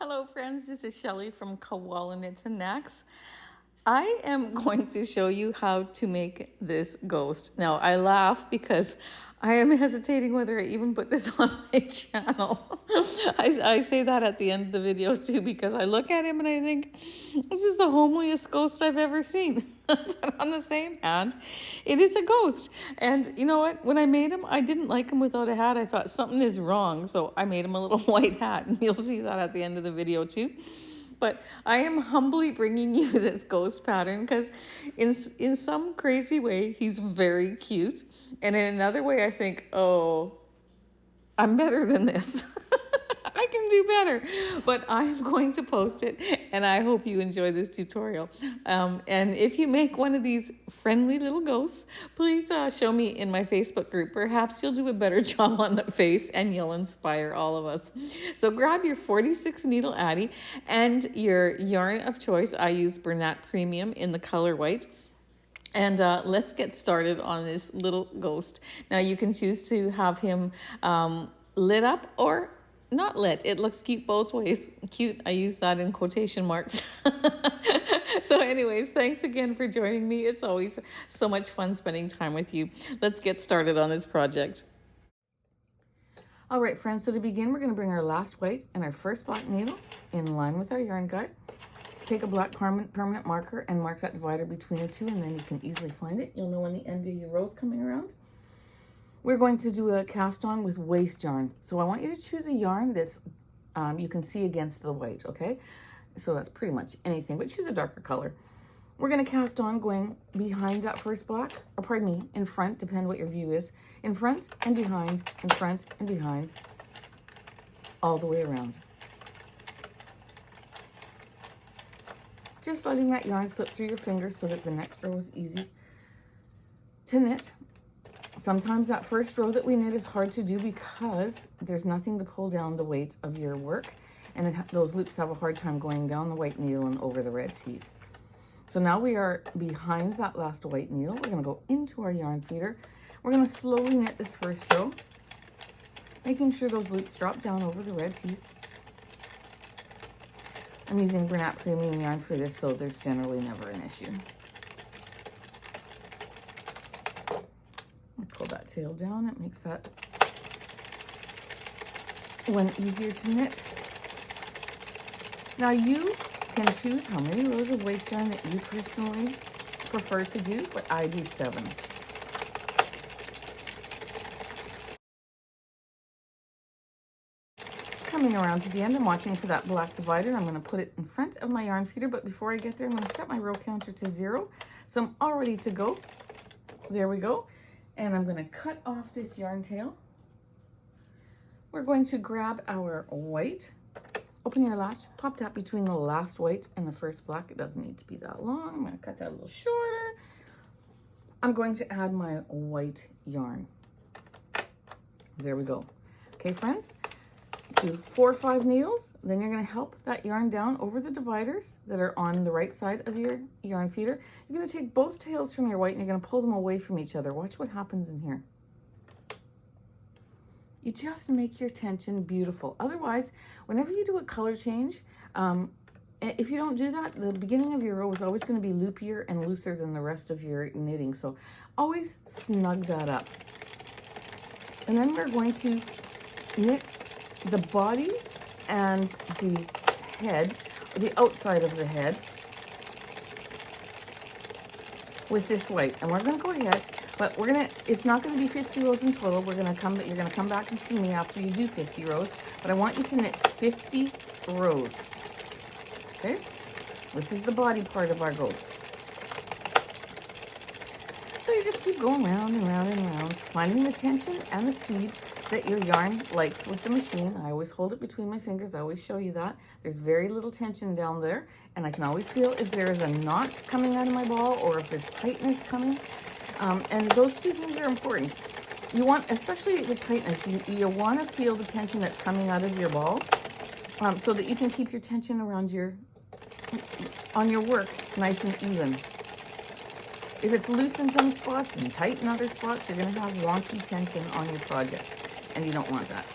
Hello friends, this is Shelley from Koala Knits and Knacks. I am going to show you how to make this ghost. Now I laugh because I am hesitating whether I even put this on my channel. I say that at the end of the video too because I look at him and I think this is the homeliest ghost I've ever seen. But on the same hand, it is a ghost. And you know what? When I made him, I didn't like him without a hat. I thought something is wrong. So I made him a little white hat and you'll see that at the end of the video too. But I am humbly bringing you this ghost pattern because in some crazy way, he's very cute. And in another way, I think, oh, I'm better than this. I can do better, but I'm going to post it and I hope you enjoy this tutorial. And if you make one of these friendly little ghosts, please show me in my Facebook group. Perhaps you'll do a better job on the face and you'll inspire all of us. So grab your 46 needle Addi and your yarn of choice. I use Bernat Premium in the color white. And let's get started on this little ghost. Now you can choose to have him lit up or not lit. It looks cute both ways. Cute, I use that in quotation marks. So anyways, thanks again for joining me. It's always so much fun spending time with you. Let's get started on this project. All right, friends, so to begin, we're going to bring our last white and our first black needle in line with our yarn guide. Take a black permanent marker and mark that divider between the two, and then you can easily find it. You'll know when the end of your row is coming around. We're going to do a cast on with waste yarn. So I want you to choose a yarn that's you can see against the white, okay? So that's pretty much anything, but choose a darker color. We're going to cast on going behind that first black, or pardon me, in front, depend what your view is. In front and behind, in front and behind, all the way around. Just letting that yarn slip through your fingers so that the next row is easy to knit. Sometimes that first row that we knit is hard to do because there's nothing to pull down the weight of your work, and those loops have a hard time going down the white needle and over the red teeth. So now we are behind that last white needle. We're going to go into our yarn feeder. We're going to slowly knit this first row, making sure those loops drop down over the red teeth. I'm using Bernat Premium yarn for this, so there's generally never an issue. Pull that tail down. It makes that one easier to knit. Now you can choose how many rows of waste yarn that you personally prefer to do, but I do 7. Coming around to the end, I'm watching for that black divider. I'm going to put it in front of my yarn feeder, but before I get there, I'm going to set my row counter to 0. So I'm all ready to go. There we go. And I'm going to cut off this yarn tail. We're going to grab our white, open your latch, pop that between the last white and the first black. It doesn't need to be that long. I'm going to cut that a little shorter. I'm going to add my white yarn. There we go. Okay, friends, do 4 or 5 needles. Then you're going to help that yarn down over the dividers that are on the right side of your yarn feeder. You're going to take both tails from your white and you're going to pull them away from each other. Watch what happens in here. You just make your tension beautiful. Otherwise, whenever you do a color change, if you don't do that, the beginning of your row is always going to be loopier and looser than the rest of your knitting. So always snug that up. And then we're going to knit the body and the head, the outside of the head, with this white. And we're going to go ahead, but it's not going to be 50 rows in total. You're going to come back and see me after you do 50 rows, but I want you to knit 50 rows. Okay? This is the body part of our ghost. So you just keep going round and round and round, finding the tension and the speed that your yarn likes with the machine. I always hold it between my fingers. I always show you that. There's very little tension down there, and I can always feel if there is a knot coming out of my ball or if there's tightness coming. And those two things are important. You want, especially with tightness, you want to feel the tension that's coming out of your ball so that you can keep your tension around on your work nice and even. If it's loose in some spots and tight in other spots, you're going to have wonky tension on your project, and you don't want that.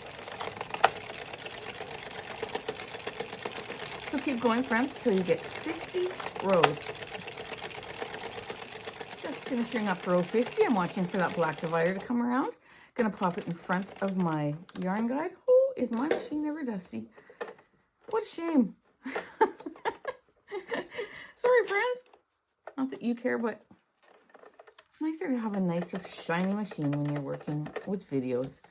So keep going, friends, till you get 50 rows. Just finishing up row 50. I'm watching for that black divider to come around. Gonna pop it in front of my yarn guide. Oh, is my machine ever dusty? What a shame. Sorry, friends. Not that you care, but it's nicer to have a nicer, shiny machine when you're working with videos.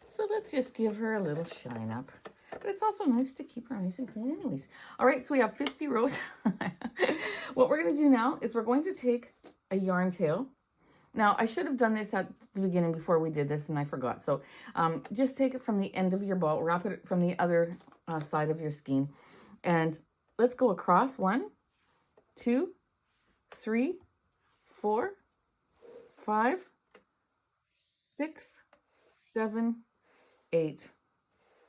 So let's just give her a little shine up. But it's also nice to keep her nice and clean anyways. All right, so we have 50 rows. What we're going to do now is we're going to take a yarn tail. Now, I should have done this at the beginning before we did this, and I forgot. So just take it from the end of your ball, wrap it from the other side of your skein, and let's go across 1, 2, 3, 4, 5, 6, 7, 8,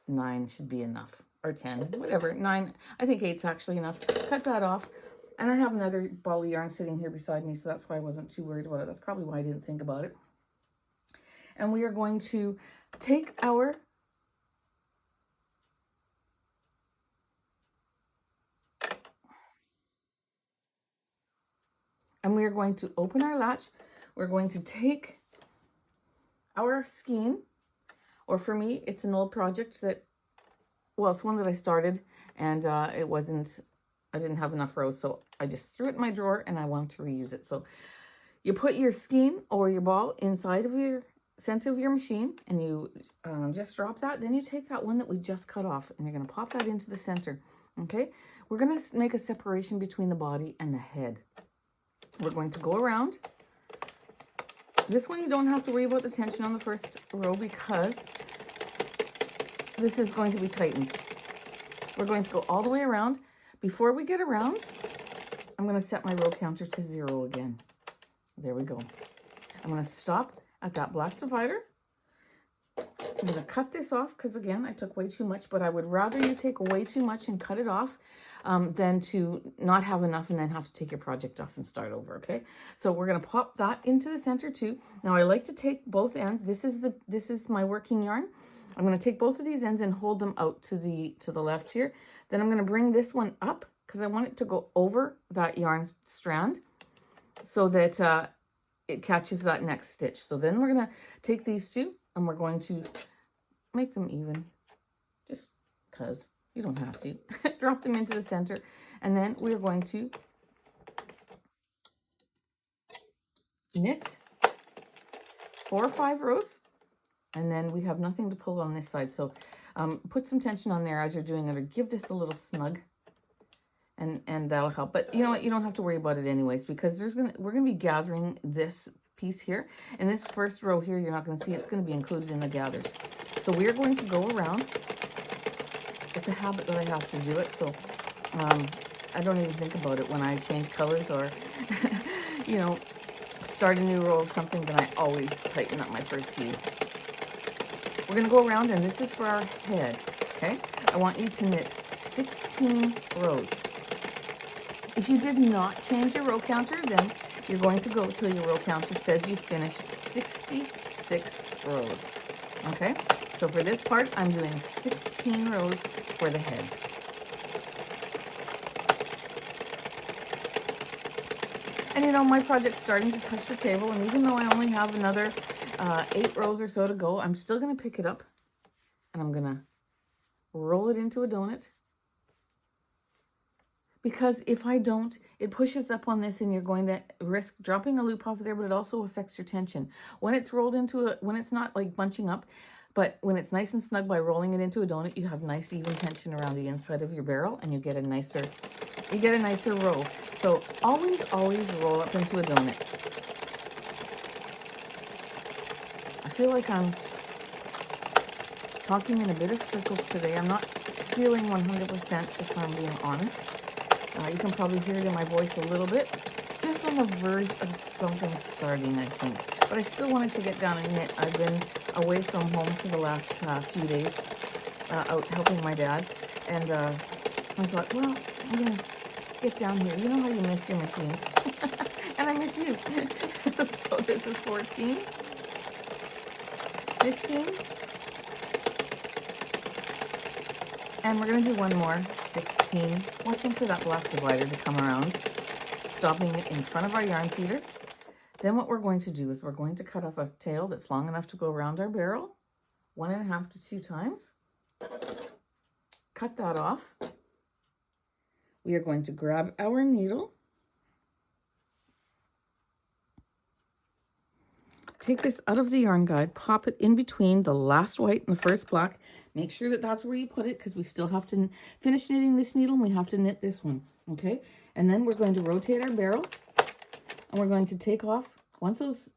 9 should be enough, or 10, whatever. 9, I think 8's actually enough. Cut that off. And I have another ball of yarn sitting here beside me, so that's why I wasn't too worried about it. That's probably why I didn't think about it. And we are going to take our and we are going to open our latch. We're going to take our skein, or for me, it's an old project that, well, it's one that I started, and I didn't have enough rows, so I just threw it in my drawer, and I want to reuse it. So you put your skein or your ball inside of your center of your machine, and you just drop that. Then you take that one that we just cut off, and you're going to pop that into the center, okay? We're going to make a separation between the body and the head. We're going to go around. This one you don't have to worry about the tension on the first row because this is going to be tightened. We're going to go all the way around. Before we get around, I'm going to set my row counter to 0 again. There we go. I'm going to stop at that black divider. I'm going to cut this off because, again, I took way too much, but I would rather you take way too much and cut it off than to not have enough and then have to take your project off and start over, okay? So we're going to pop that into the center too. Now, I like to take both ends. This is my working yarn. I'm going to take both of these ends and hold them out to the left here. Then I'm going to bring this one up because I want it to go over that yarn strand so that it catches that next stitch. So then we're going to take these two and we're going to make them even, just because you don't have to. Drop them into the center, and then we're going to knit 4 or 5 rows, and then we have nothing to pull on this side. So put some tension on there as you're doing it, or give this a little snug, and that'll help. But you know what? You don't have to worry about it anyways, because we're gonna be gathering this piece here. In this first row here, you're not going to see it's going to be included in the gathers. So we're going to go around. It's a habit that I have to do it, so I don't even think about it when I change colors or, you know, start a new row of something. Then I always tighten up my first few. We're going to go around, and this is for our head, okay? I want you to knit 16 rows. If you did not change your row counter, then you're going to go till your row counter says you finished 66 rows, okay? So for this part, I'm doing 16 rows for the head. And you know, my project's starting to touch the table, and even though I only have another 8 rows or so to go, I'm still going to pick it up, and I'm going to roll it into a donut. Because if I don't, it pushes up on this and you're going to risk dropping a loop off there, but it also affects your tension. When it's rolled into when it's not like bunching up, but when it's nice and snug by rolling it into a donut, you have nice even tension around the inside of your barrel, and you get a nicer row. So always roll up into a donut. I feel like I'm talking in a bit of circles today. I'm not feeling 100% if I'm being honest. You can probably hear it in my voice a little bit. Just on the verge of something starting, I think. But I still wanted to get down and knit. I've been away from home for the last few days, out helping my dad. And I thought, well, I'm going to get down here. You know how you miss your machines. And I miss you. So this is 14, 15, And we're going to do one more 16, watching for that black divider to come around, stopping it in front of our yarn feeder. Then what we're going to do is we're going to cut off a tail that's long enough to go around our barrel, 1.5 to 2 times. Cut that off. We are going to grab our needle, take this out of the yarn guide, pop it in between the last white and the first black. Make sure that that's where you put it, because we still have to finish knitting this needle and we have to knit this one, okay? And then we're going to rotate our barrel and we're going to take off. Once those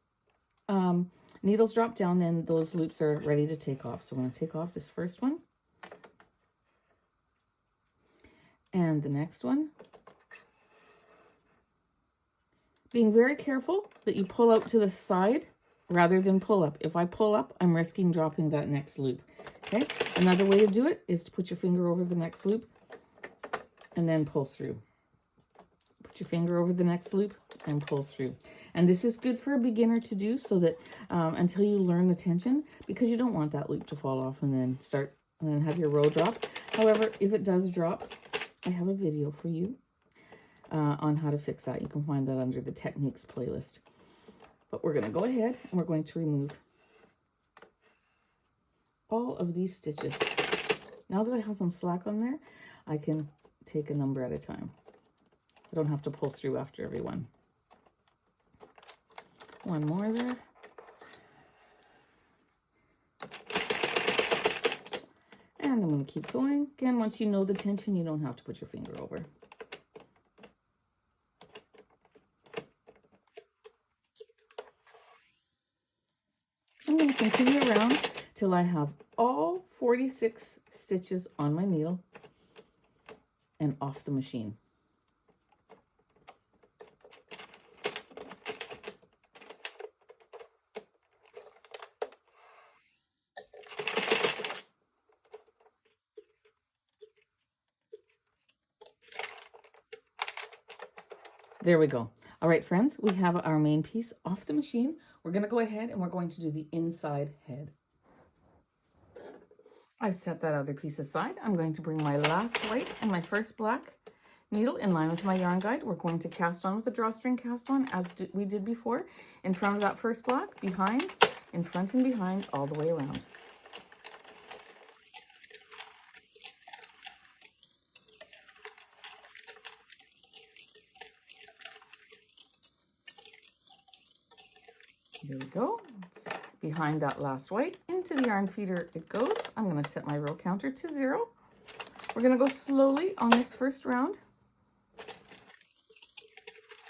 needles drop down, then those loops are ready to take off. So I'm going to take off this first one and the next one. Being very careful that you pull out to the side rather than pull up. If I pull up, I'm risking dropping that next loop. Okay, another way to do it is to put your finger over the next loop and then pull through. Put your finger over the next loop and pull through. And this is good for a beginner to do, so that until you learn the tension, because you don't want that loop to fall off and then have your row drop. However, if it does drop, I have a video for you on how to fix that. You can find that under the techniques playlist. But we're going to go ahead and we're going to remove all of these stitches. Now that I have some slack on there, I can take a number at a time. I don't have to pull through after every one. One more there. And I'm going to keep going. Again, once you know the tension, you don't have to put your finger over. I'm going to continue around till I have all 46 stitches on my needle and off the machine. There we go. All right, friends, we have our main piece off the machine. We're going to go ahead and we're going to do the inside head. I've set that other piece aside. I'm going to bring my last white and my first black needle in line with my yarn guide. We're going to cast on with a drawstring cast on, as we did before, in front of that first black, behind, in front and behind, all the way around. There we go. It's behind that last white, into the yarn feeder it goes. I'm going to set my row counter to 0. We're going to go slowly on this first round,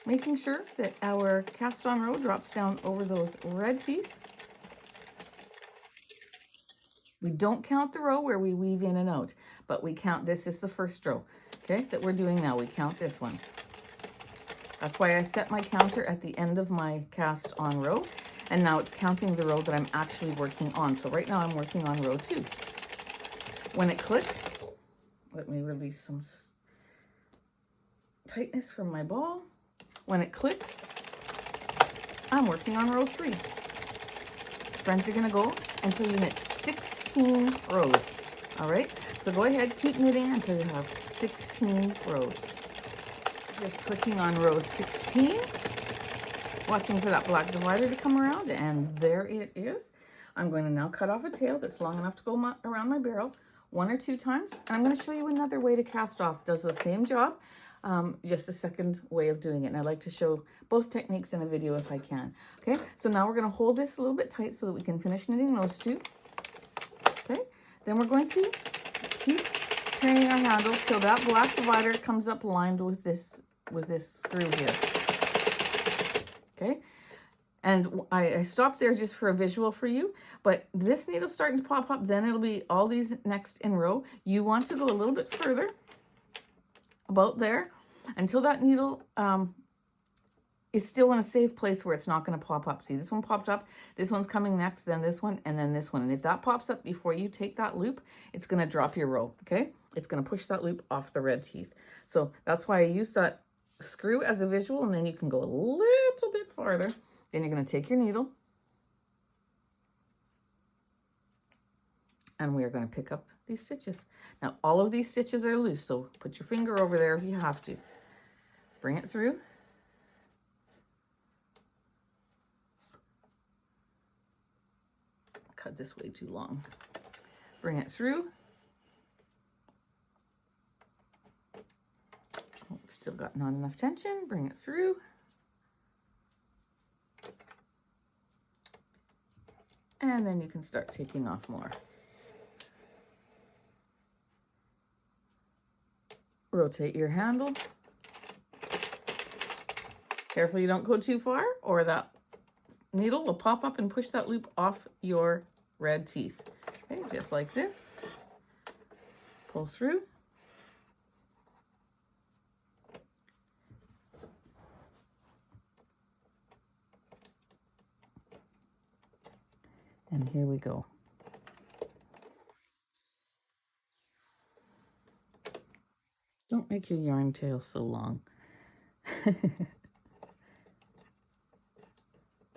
making sure that our cast on row drops down over those red teeth. We don't count the row where we weave in and out, but we count, this is the first row, okay, that we're doing now. We count this one. That's why I set my counter at the end of my cast on row, and now it's counting the row that I'm actually working on. So right now I'm working on row 2. When it clicks, let me release some tightness from my ball. When it clicks, I'm working on row 3. Friends, you're going to go until you knit 16 rows. All right, so go ahead, keep knitting until you have 16 rows. Just clicking on row 16, watching for that black divider to come around, and there it is. I'm going to now cut off a tail that's long enough to go around my barrel 1 or 2 times, and I'm going to show you another way to cast off. Does the same job, just a second way of doing it, and I like to show both techniques in a video if I can. Okay, so now we're going to hold this a little bit tight so that we can finish knitting those 2. Okay, then we're going to keep turning our handle till that black divider comes up lined with this screw here. Okay, and I stopped there just for a visual for you, but this needle's starting to pop up, then it'll be all these next in row. You want to go a little bit further, about there, until that needle is still in a safe place where it's not going to pop up. See, this one popped up, this one's coming next, then this one, and then this one. And if that pops up before you take that loop, it's going to drop your row, okay? It's going to push that loop off the red teeth. So that's why I use that screw as a visual, and then you can go a little bit farther. Then you're going to take your needle, and we are going to pick up these stitches. Now, all of these stitches are loose, so put your finger over there if you have to. Bring it through. Cut this way too long. Bring it through. Oh, it's still got not enough tension. Bring it through. And then you can start taking off more. Rotate your handle. Careful you don't go too far, or that needle will pop up and push that loop off your red teeth. Okay, just like this. Pull through. And here we go. Don't make your yarn tail so long.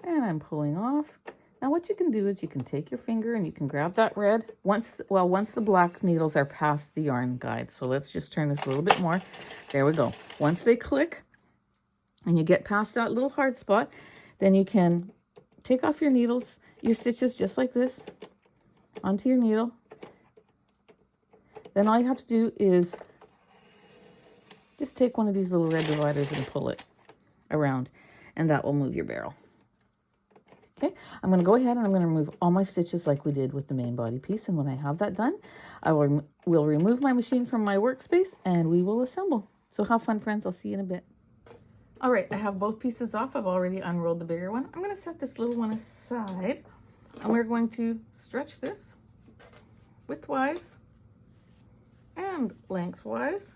And I'm pulling off. Now what you can do is you can take your finger and you can grab that red once the black needles are past the yarn guide. So let's just turn this a little bit more. There we go. Once they click and you get past that little hard spot, then you can take off your needles, your stitches just like this onto your needle. Then all you have to do is just take one of these little red dividers and pull it around, and that will move your barrel. Okay, I'm going to go ahead and I'm going to remove all my stitches like we did with the main body piece. And when I have that done, I will remove my machine from my workspace and we will assemble. So have fun, friends. I'll see you in a bit. All right, I have both pieces off. I've already unrolled the bigger one. I'm going to set this little one aside and we're going to stretch this widthwise and lengthwise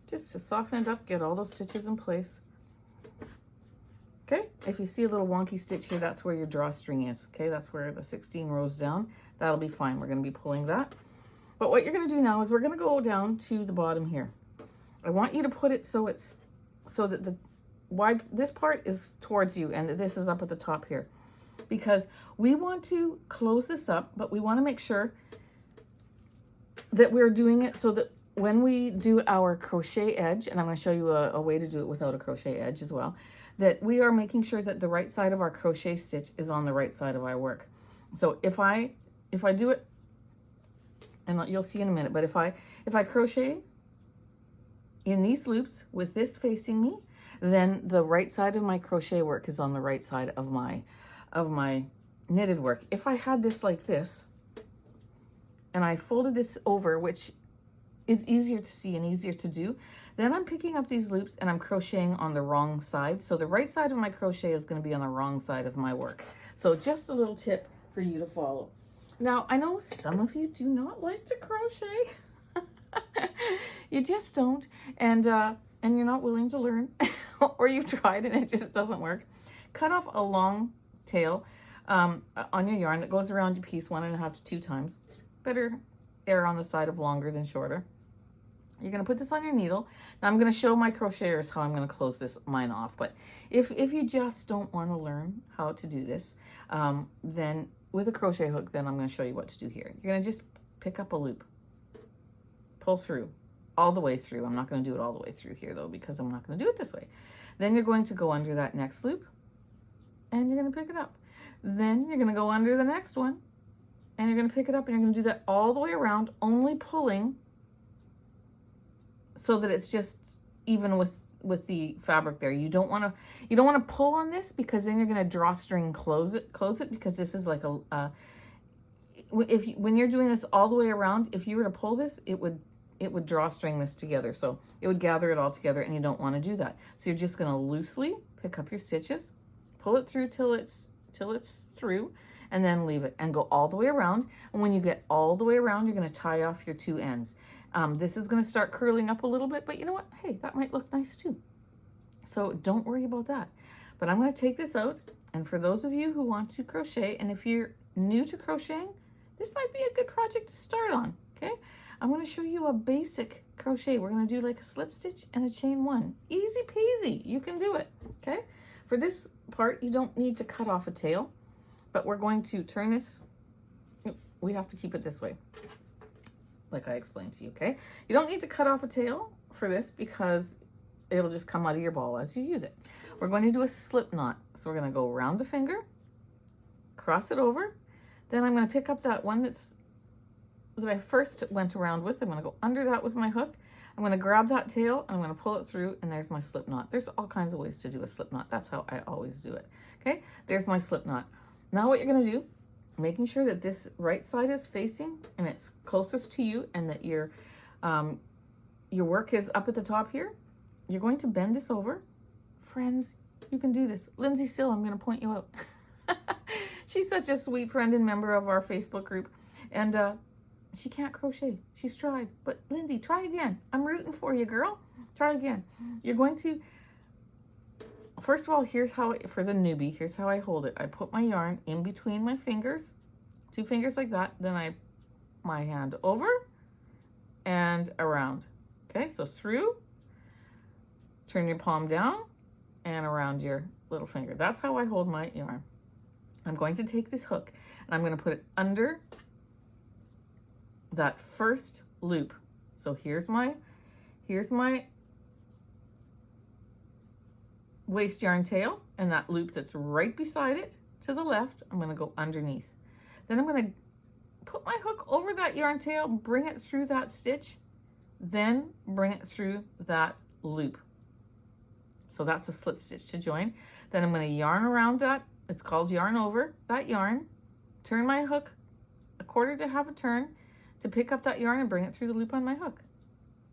just to soften it up, get all those stitches in place. Okay, if you see a little wonky stitch here, that's where your drawstring is. Okay, that's where the 16 rows down. That'll be fine. We're going to be pulling that. But what you're going to do now is we're going to go down to the bottom here. I want you to put it so that the wide, this part is towards you and this is up at the top here. Because we want to close this up, but we want to make sure that we're doing it so that when we do our crochet edge, and I'm going to show you a way to do it without a crochet edge as well, that we are making sure that the right side of our crochet stitch is on the right side of our work. So if I do it, and you'll see in a minute, but if I crochet in these loops with this facing me, then the right side of my crochet work is on the right side of my knitted work. If I had this like this, and I folded this over, which is easier to see and easier to do, then I'm picking up these loops and I'm crocheting on the wrong side. So the right side of my crochet is going to be on the wrong side of my work. So just a little tip for you to follow. Now, I know some of you do not like to crochet. You just don't. And you're not willing to learn, or you've tried and it just doesn't work. Cut off a long tail on your yarn that goes around your piece 1.5 to 2 times. Better err on the side of longer than shorter. You're going to put this on your needle. Now I'm going to show my crocheters how I'm going to close mine off. But if you just don't want to learn how to do this, then with a crochet hook, then I'm going to show you what to do here. You're going to just pick up a loop, pull through, all the way through. I'm not going to do it all the way through here though, because I'm not going to do it this way. Then you're going to go under that next loop and you're going to pick it up. Then you're going to go under the next one and you're going to pick it up, and you're going to do that all the way around, only pulling so that it's just even with the fabric there. You don't want to pull on this, because then you're going to drawstring close it because this is like when you're doing this all the way around, if you were to pull this, it would drawstring this together. So it would gather it all together, and you don't want to do that. So you're just going to loosely pick up your stitches, pull it through till it's through, and then leave it and go all the way around. And when you get all the way around, you're going to tie off your 2 ends. This is going to start curling up a little bit, but you know what? Hey, that might look nice too. So don't worry about that. But I'm going to take this out. And for those of you who want to crochet, and if you're new to crocheting, this might be a good project to start on. Okay. I'm going to show you a basic crochet. We're going to do like a slip stitch and a chain 1. Easy peasy. You can do it. Okay. For this part, you don't need to cut off a tail, but we're going to turn this. We have to keep it this way. like I explained to you, okay? You don't need to cut off a tail for this because it'll just come out of your ball as you use it. We're going to do a slip knot. So we're going to go around the finger, cross it over. Then I'm going to pick up that one that I first went around with. I'm going to go under that with my hook. I'm going to grab that tail, and I'm going to pull it through, and there's my slip knot. There's all kinds of ways to do a slip knot. That's how I always do it. Okay, there's my slip knot. Now what you're going to do, making sure that this right side is facing and it's closest to you, and that your work is up at the top here, you're going to bend this over. Friends, you can do this. Lindsay Sill, I'm going to point you out. She's such a sweet friend and member of our Facebook group. And she can't crochet. She's tried. But Lindsay, try again. I'm rooting for you, girl. Try again. You're going to, first of all, here's how, for the newbie, here's how I hold it. I put my yarn in between my fingers, 2 fingers like that. Then my hand over and around. Okay, so through, turn your palm down and around your little finger. That's how I hold my yarn. I'm going to take this hook and I'm going to put it under that first loop. So here's my waste yarn tail, and that loop that's right beside it to the left, I'm going to go underneath. Then I'm going to put my hook over that yarn tail, bring it through that stitch, then bring it through that loop. So that's a slip stitch to join. Then I'm going to yarn around that. It's called yarn over that yarn. Turn my hook a quarter to half a turn to pick up that yarn and bring it through the loop on my hook.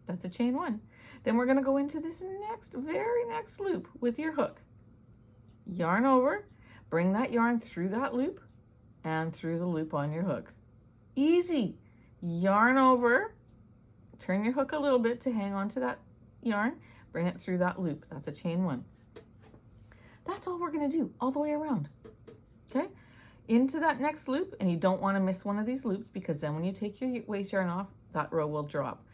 That's a chain 1. Then we're going to go into this very next loop with your hook. Yarn over, bring that yarn through that loop and through the loop on your hook. Easy. Yarn over, turn your hook a little bit to hang on to that yarn, bring it through that loop. That's a chain 1. That's all we're going to do all the way around. Okay? Into that next loop, and you don't want to miss one of these loops, because then when you take your waste yarn off, that row will drop.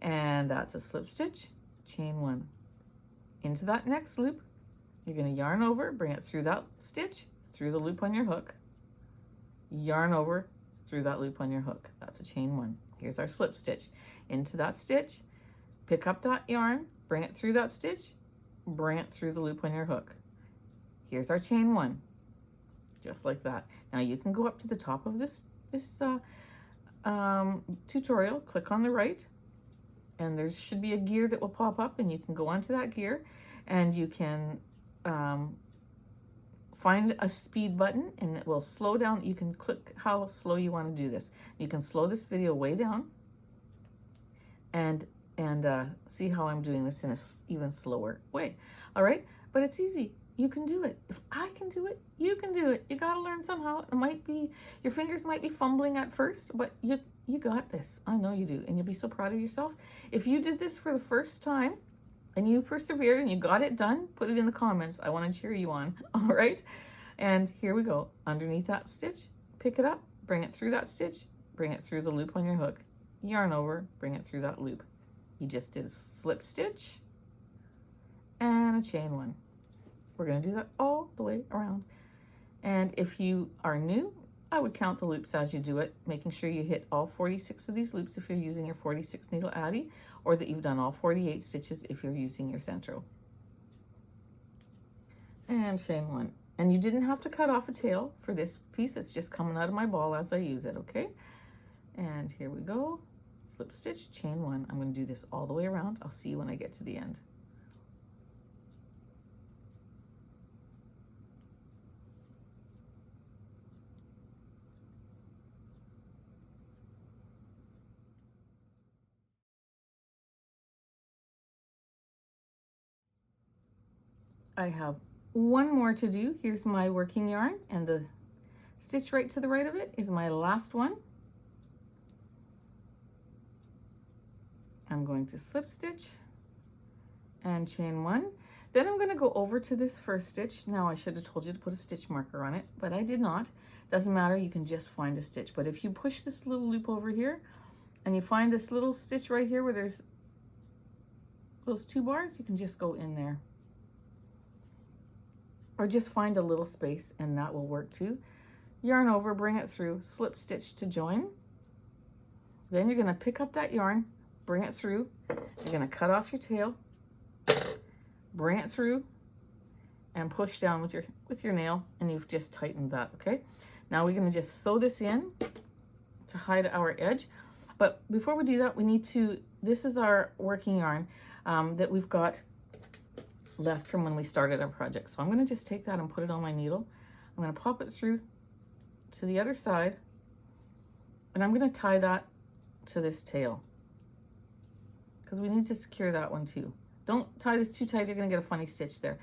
And that's a slip stitch, chain 1. Into that next loop, you're going to yarn over, bring it through that stitch, through the loop on your hook, yarn over, through that loop on your hook. That's a chain 1. Here's our slip stitch. Into that stitch, pick up that yarn, bring it through that stitch, bring it through the loop on your hook. Here's our chain 1. Just like that. Now you can go up to the top of this tutorial, click on the right, and there should be a gear that will pop up, and you can go onto that gear, and you can find a speed button, and it will slow down. You can click how slow you want to do this. You can slow this video way down and see how I'm doing this in an even slower way. All right, but it's easy. You can do it. If I can do it, you can do it. You got to learn somehow. It might be, your fingers might be fumbling at first, but you got this. I know you do, and you'll be so proud of yourself. If you did this for the first time and you persevered and you got it done, put it in the comments. I want to cheer you on. All right, and here we go. Underneath that stitch, pick it up, bring it through that stitch, bring it through the loop on your hook, yarn over, bring it through that loop. You just did a slip stitch and a chain 1. We're going to do that all the way around. And if you are new, I would count the loops as you do it, making sure you hit all 46 of these loops if you're using your 46 needle Addi, or that you've done all 48 stitches if you're using your SENTRO. And chain 1. And you didn't have to cut off a tail for this piece. It's just coming out of my ball as I use it, okay? And here we go. Slip stitch, chain 1. I'm going to do this all the way around. I'll see you when I get to the end. I have one more to do. Here's my working yarn, and the stitch right to the right of it is my last one. I'm going to slip stitch and chain 1. Then I'm going to go over to this first stitch. Now I should have told you to put a stitch marker on it, but I did not. Doesn't matter, you can just find a stitch. But if you push this little loop over here and you find this little stitch right here where there's those 2 bars, you can just go in there. Or just find a little space, and that will work too. Yarn over, bring it through, slip stitch to join. Then you're gonna pick up that yarn, bring it through. You're gonna cut off your tail, bring it through, and push down with your nail, and you've just tightened that, okay? Now we're gonna just sew this in to hide our edge. But before we do that, we need to, this is our working yarn that we've got left from when we started our project. So I'm gonna just take that and put it on my needle. I'm gonna pop it through to the other side, and I'm gonna tie that to this tail because we need to secure that one too. Don't tie this too tight, you're gonna get a funny stitch there.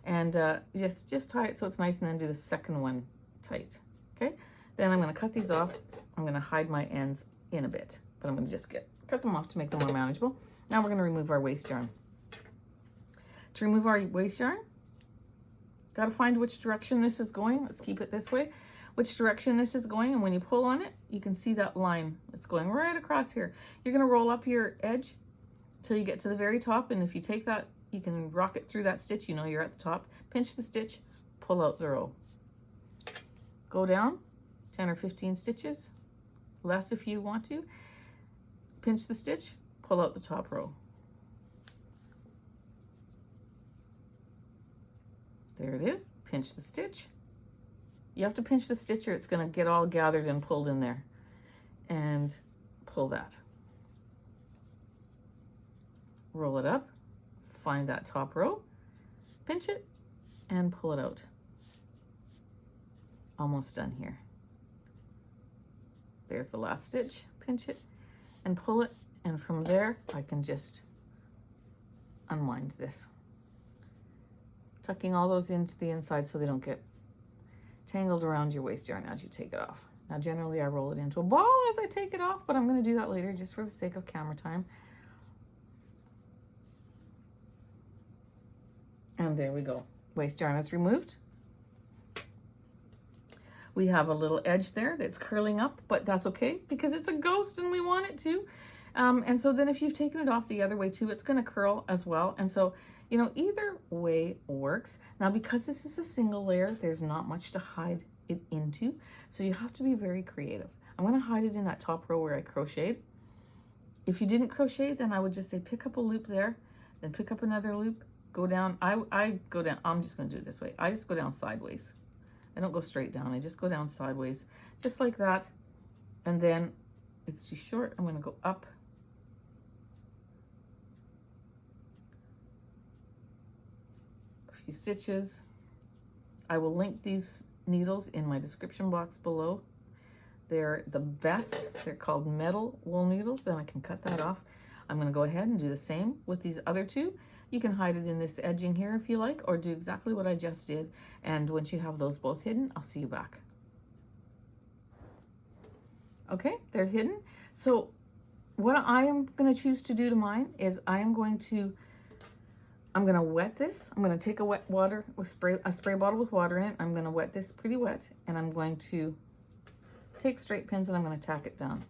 And just tie it so it's nice, and then do the second one tight, okay? Then I'm gonna cut these off. I'm gonna hide my ends in a bit, but I'm gonna just cut them off to make them more manageable. Now we're gonna remove our waste yarn. To remove our waste yarn, gotta find which direction this is going. Let's keep it this way. Which direction this is going, and when you pull on it, you can see that line that's going right across here. You're gonna roll up your edge till you get to the very top, and if you take that, you can rock it through that stitch, you know you're at the top. Pinch the stitch, pull out the row. Go down 10 or 15 stitches, less if you want to. Pinch the stitch, pull out the top row. There it is, pinch the stitch. You have to pinch the stitch or it's gonna get all gathered and pulled in there. And pull that. Roll it up, find that top row, pinch it, and pull it out. Almost done here. There's the last stitch, pinch it, and pull it, and from there, I can just unwind this. Tucking all those into the inside so they don't get tangled around your waste yarn as you take it off. Now generally I roll it into a ball as I take it off, but I'm gonna do that later just for the sake of camera time. And there we go. Waste yarn is removed. We have a little edge there that's curling up, but that's okay because it's a ghost and we want it to. And so then if you've taken it off the other way too, it's gonna curl as well. And so, you know, either way works. Now, because this is a single layer, there's not much to hide it into. So you have to be very creative. I'm gonna hide it in that top row where I crocheted. If you didn't crochet, then I would just say, pick up a loop there, then pick up another loop, go down. I go down, I'm just gonna do it this way. I just go down sideways. I don't go straight down, I just go down sideways, just like that. And then it's too short, I'm gonna go up. A few stitches. I will link these needles in my description box below. They're the best, they're called metal wool needles, then I can cut that off. I'm gonna go ahead and do the same with these other two. You can hide it in this edging here if you like, or do exactly what I just did. And once you have those both hidden, I'll see you back. Okay, they're hidden. So what I am gonna choose to do to mine is I'm gonna wet this. I'm gonna take a wet water, a spray bottle with water in it. I'm gonna wet this pretty wet, and I'm going to take straight pins and I'm gonna tack it down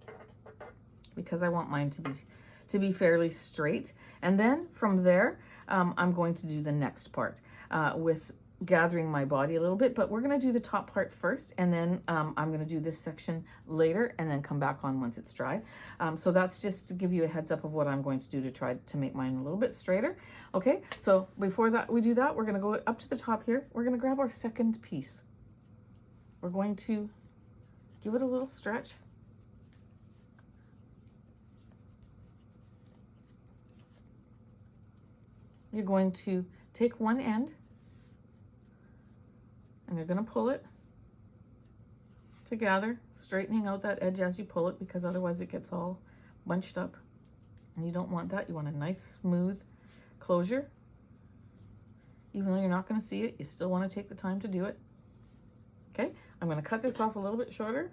because I want mine to be fairly straight. And then from there, I'm going to do the next part with gathering my body a little bit, but we're gonna do the top part first, and then I'm gonna do this section later and then come back on once it's dry. So that's just to give you a heads up of what I'm going to do to try to make mine a little bit straighter. Okay, so before that we do that, we're gonna go up to the top here. We're gonna grab our second piece. We're going to give it a little stretch. You're going to take one end and you're going to pull it together, straightening out that edge as you pull it because otherwise it gets all bunched up. And you don't want that. You want a nice smooth closure. Even though you're not going to see it, you still want to take the time to do it. Okay, I'm going to cut this off a little bit shorter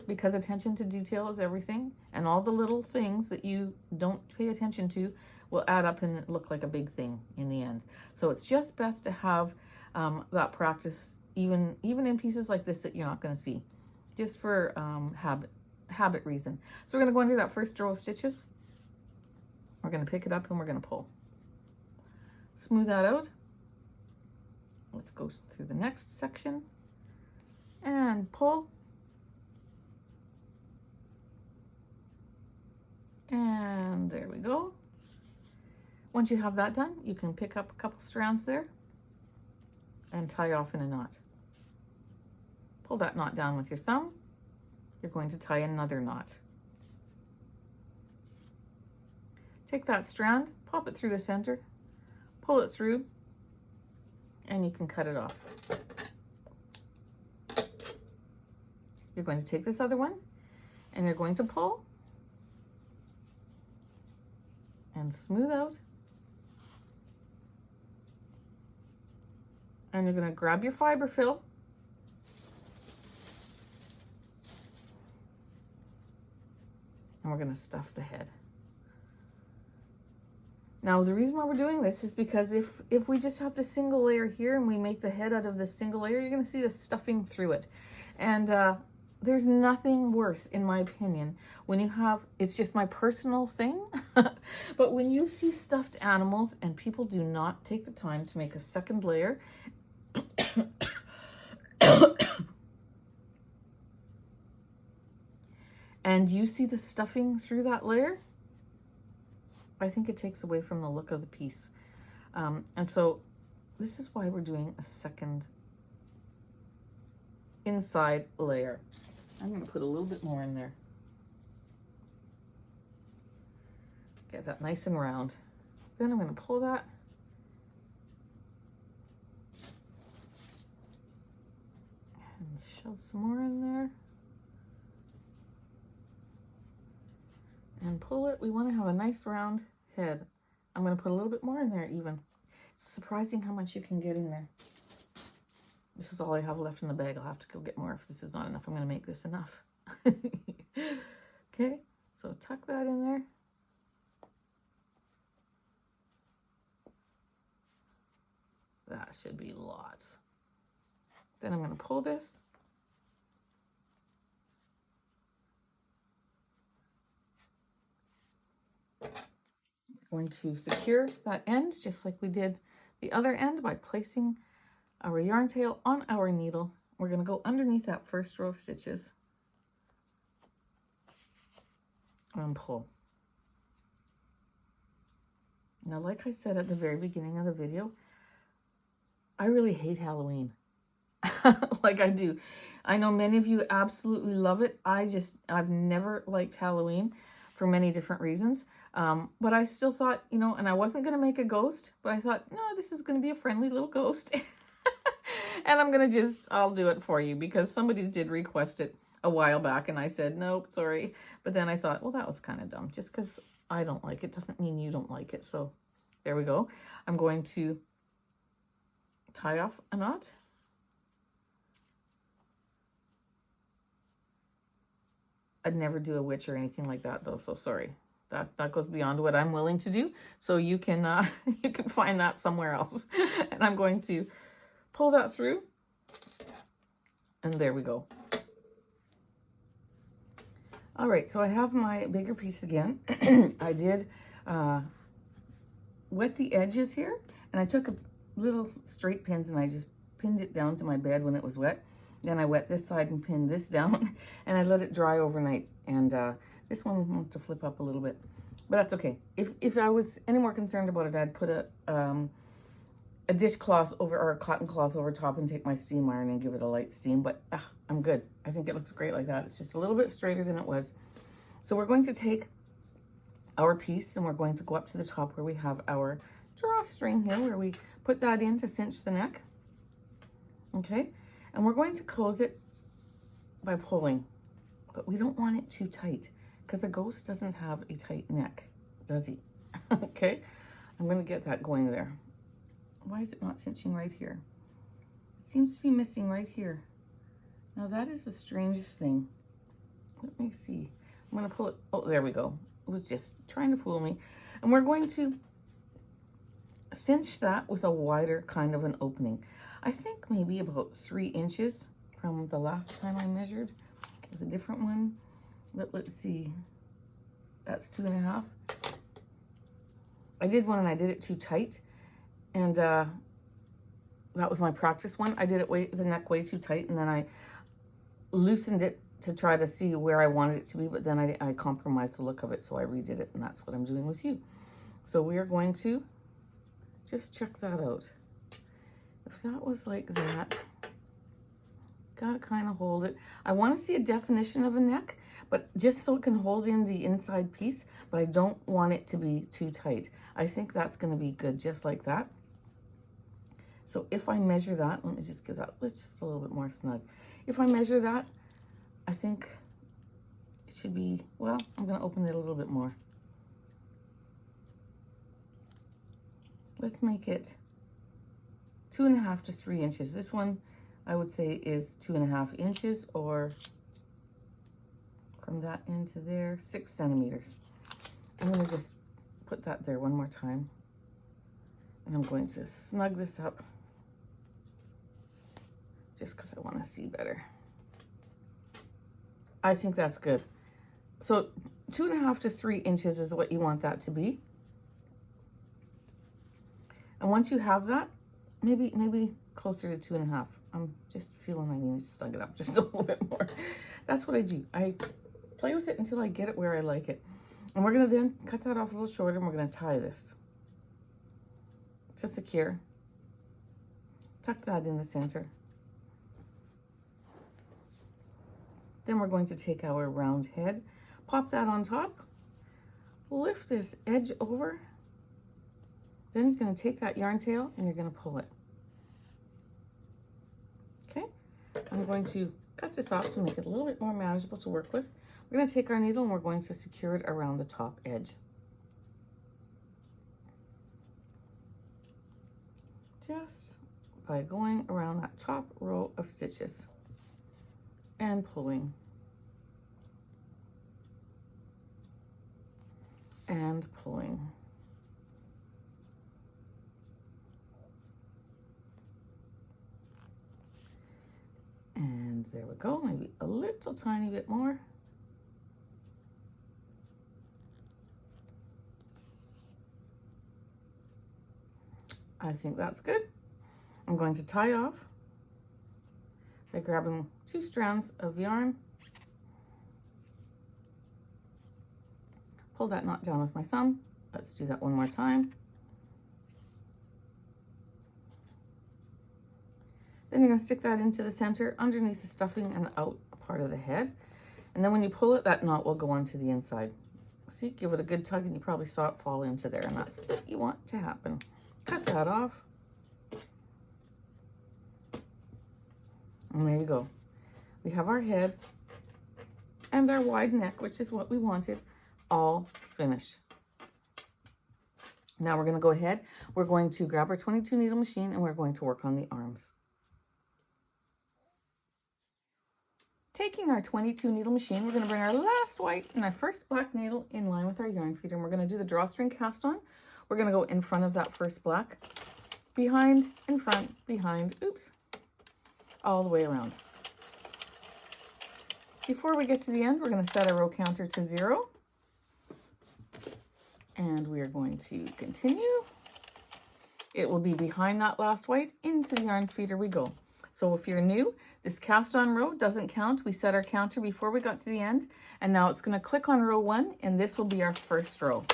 because attention to detail is everything, and all the little things that you don't pay attention to will add up and look like a big thing in the end. So it's just best to have that practice even in pieces like this that you're not going to see, just for habit reason. So we're going to go into that first row of stitches. We're going to pick it up and we're going to pull. Smooth that out. Let's go through the next section and pull. And there we go. Once you have that done, you can pick up a couple strands there and tie off in a knot. Pull that knot down with your thumb. You're going to tie another knot. Take that strand, pop it through the center, pull it through, and you can cut it off. You're going to take this other one and you're going to pull and smooth out. And you're going to grab your fiber fill and we're going to stuff the head. Now, the reason why we're doing this is because if we just have the single layer here and we make the head out of this single layer, you're going to see the stuffing through it. And there's nothing worse, in my opinion, when you have, it's just my personal thing, but when you see stuffed animals and people do not take the time to make a second layer, and you see the stuffing through that layer, I think it takes away from the look of the piece. And so this is why we're doing a second inside layer. I'm going to put a little bit more in there. Get that nice and round. Then I'm going to pull that. And shove some more in there. And pull it. We want to have a nice round head. I'm going to put a little bit more in there even. It's surprising how much you can get in there. This is all I have left in the bag. I'll have to go get more if this is not enough. I'm going to make this enough. Okay, so tuck that in there. That should be lots. Then I'm going to pull this. We're going to secure that end just like we did the other end by placing our yarn tail on our needle. We're going to go underneath that first row of stitches and pull. Now, like I said at the very beginning of the video, I really hate Halloween. Like I do. I know many of you absolutely love it. I've never liked Halloween for many different reasons. But I still thought, you know, and I wasn't going to make a ghost, but I thought, no, this is going to be a friendly little ghost. And I'm going to I'll do it for you because somebody did request it a while back and I said, nope, sorry. But then I thought, well, that was kind of dumb. Just because I don't like it doesn't mean you don't like it. So there we go. I'm going to tie off a knot. I'd never do a witch or anything like that though, so sorry. That goes beyond what I'm willing to do. So you can you can find that somewhere else. And I'm going to pull that through. And there we go. All right, so I have my bigger piece again. I did wet the edges here, and I took a little straight pins and I just pinned it down to my bed when it was wet. Then I wet this side and pinned this down, and I let it dry overnight. And this one wants to flip up a little bit, but that's okay. If I was any more concerned about it, I'd put a dishcloth over, or a cotton cloth over top and take my steam iron and give it a light steam, but I'm good. I think it looks great like that. It's just a little bit straighter than it was. So we're going to take our piece and we're going to go up to the top where we have our drawstring here, where we put that in to cinch the neck. Okay, and we're going to close it by pulling, but we don't want it too tight because a ghost doesn't have a tight neck, does he? Okay, I'm going to get that going there. Why is it not cinching right here? It seems to be missing right here. Now that is the strangest thing. Let me see. I'm going to pull it. Oh, there we go. It was just trying to fool me. And we're going to cinch that with a wider kind of an opening. I think maybe about 3 inches from the last time I measured with a different one. But let's see. That's 2.5. I did one and I did it too tight. And that was my practice one. I did it the neck way too tight, and then I loosened it to try to see where I wanted it to be, but then I compromised the look of it, so I redid it, and that's what I'm doing with you. So we are going to just check that out. If that was like that, gotta kind of hold it. I want to see a definition of a neck, but just so it can hold in the inside piece, but I don't want it to be too tight. I think that's going to be good just like that. So if I measure that, let me just give that, let's just a little bit more snug. If I measure that, I think it should be, well, I'm going to open it a little bit more. Let's make it 2.5 to 3 inches. This one I would say is 2.5 inches, or from that into there, 6 centimeters. I'm going to just put that there one more time. And I'm going to snug this up just because I want to see better. I think that's good. So 2.5 to 3 inches is what you want that to be. And once you have that, maybe closer to 2.5. I'm just feeling I need to snug it up just a little bit more. That's what I do. I play with it until I get it where I like it. And we're going to then cut that off a little shorter, and we're going to tie this to secure. Tuck that in the center. Then we're going to take our round head, pop that on top, lift this edge over. Then you're going to take that yarn tail and you're going to pull it. Okay, I'm going to cut this off to make it a little bit more manageable to work with. We're going to take our needle and we're going to secure it around the top edge. Just by going around that top row of stitches and pulling and pulling. And there we go, maybe a little tiny bit more. I think that's good. I'm going to tie off by grabbing 2 strands of yarn. Pull that knot down with my thumb. Let's do that one more time. Then you're going to stick that into the center underneath the stuffing and out part of the head. And then when you pull it, that knot will go onto the inside. See, give it a good tug and you probably saw it fall into there, and that's what you want to happen. Cut that off. And there you go. We have our head and our wide neck, which is what we wanted, all finished. Now we're going to go ahead. We're going to grab our 22 needle machine and we're going to work on the arms. Taking our 22 needle machine, we're going to bring our last white and our first black needle in line with our yarn feeder, and we're going to do the drawstring cast on. We're going to go in front of that first black, behind, in front, behind, oops, all the way around. Before we get to the end, we're going to set our row counter to 0. And we are going to continue. It will be behind that last white, into the yarn feeder we go. So if you're new, this cast on row doesn't count. We set our counter before we got to the end, and now it's going to click on row 1, and this will be our first row.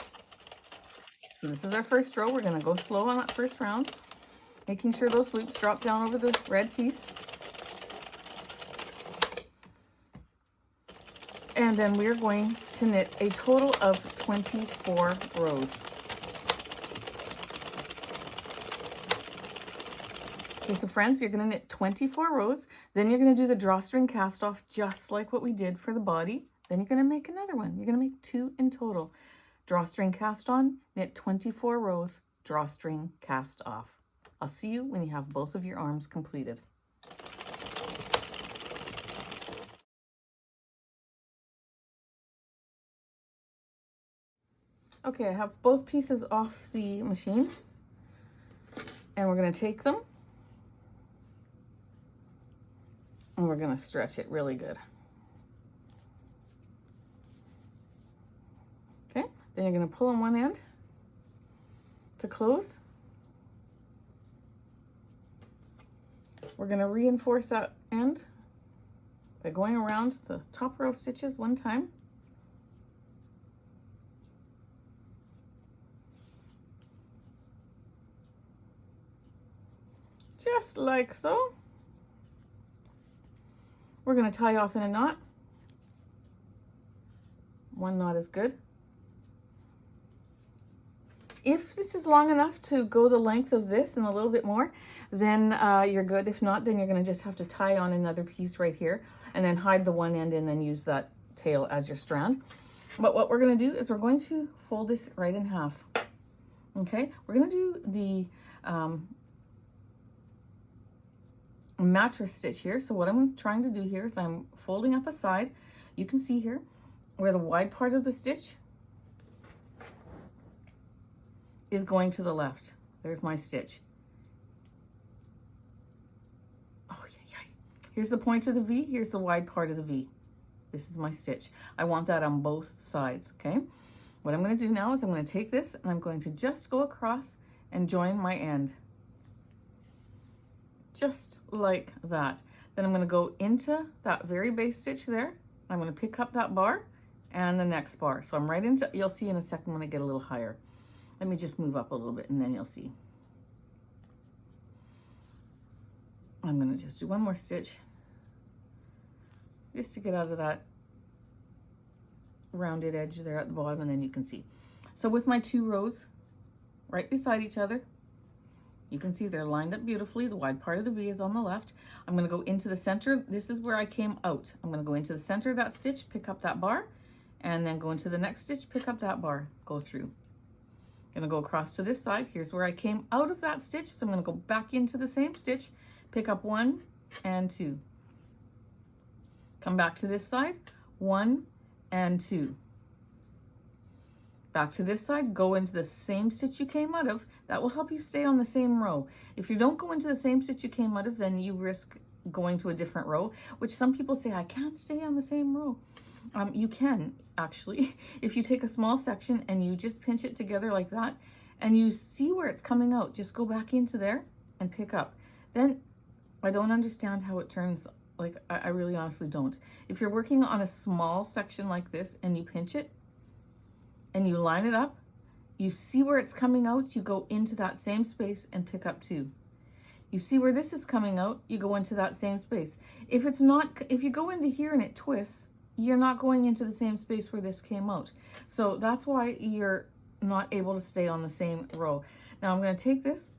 So this is our first row. We're going to go slow on that first round, making sure those loops drop down over the red teeth. And then we're going to knit a total of 24 rows. Okay, so friends, you're going to knit 24 rows. Then you're going to do the drawstring cast off just like what we did for the body. Then you're going to make another one. You're going to make 2 in total. Drawstring cast on, knit 24 rows, drawstring cast off. I'll see you when you have both of your arms completed. Okay, I have both pieces off the machine, and we're going to take them and we're going to stretch it really good. Okay, then you're going to pull on one end to close. We're going to reinforce that end by going around the top row of stitches one time. Just like so. We're going to tie off in a knot. One knot is good. If this is long enough to go the length of this and a little bit more, then you're good. If not, then you're going to just have to tie on another piece right here and then hide the one end and then use that tail as your strand. But what we're going to do is we're going to fold this right in half. Okay, we're going to do the mattress stitch here. So what I'm trying to do here is I'm folding up a side. You can see here where the wide part of the stitch is going to the left. There's my stitch. Oh, yeah. Here's the point of the V. Here's the wide part of the V. This is my stitch. I want that on both sides, okay? What I'm going to do now is I'm going to take this and I'm going to just go across and join my end. Just like that. Then I'm going to go into that very base stitch there. I'm going to pick up that bar and the next bar. So I'm right into, you'll see in a second when I get a little higher. Let me just move up a little bit and then you'll see. I'm going to just do one more stitch just to get out of that rounded edge there at the bottom, and then you can see. So with my 2 rows right beside each other, you can see they're lined up beautifully. The wide part of the V is on the left. I'm going to go into the center. This is where I came out. I'm going to go into the center of that stitch, pick up that bar, and then go into the next stitch, pick up that bar, go through. I'm going to go across to this side. Here's where I came out of that stitch. So I'm going to go back into the same stitch, pick up 1 and 2. Come back to this side, 1 and 2. Back to this side, go into the same stitch you came out of. That will help you stay on the same row. If you don't go into the same stitch you came out of, then you risk going to a different row, which some people say, I can't stay on the same row. You can actually, if you take a small section and you just pinch it together like that, and you see where it's coming out, just go back into there and pick up. Then I don't understand how it turns. Like, I really honestly don't. If you're working on a small section like this and you pinch it and you line it up, you see where it's coming out, you go into that same space and pick up 2. You see where this is coming out, you go into that same space. If you go into here and it twists, you're not going into the same space where this came out. So that's why you're not able to stay on the same row. Now I'm going to take this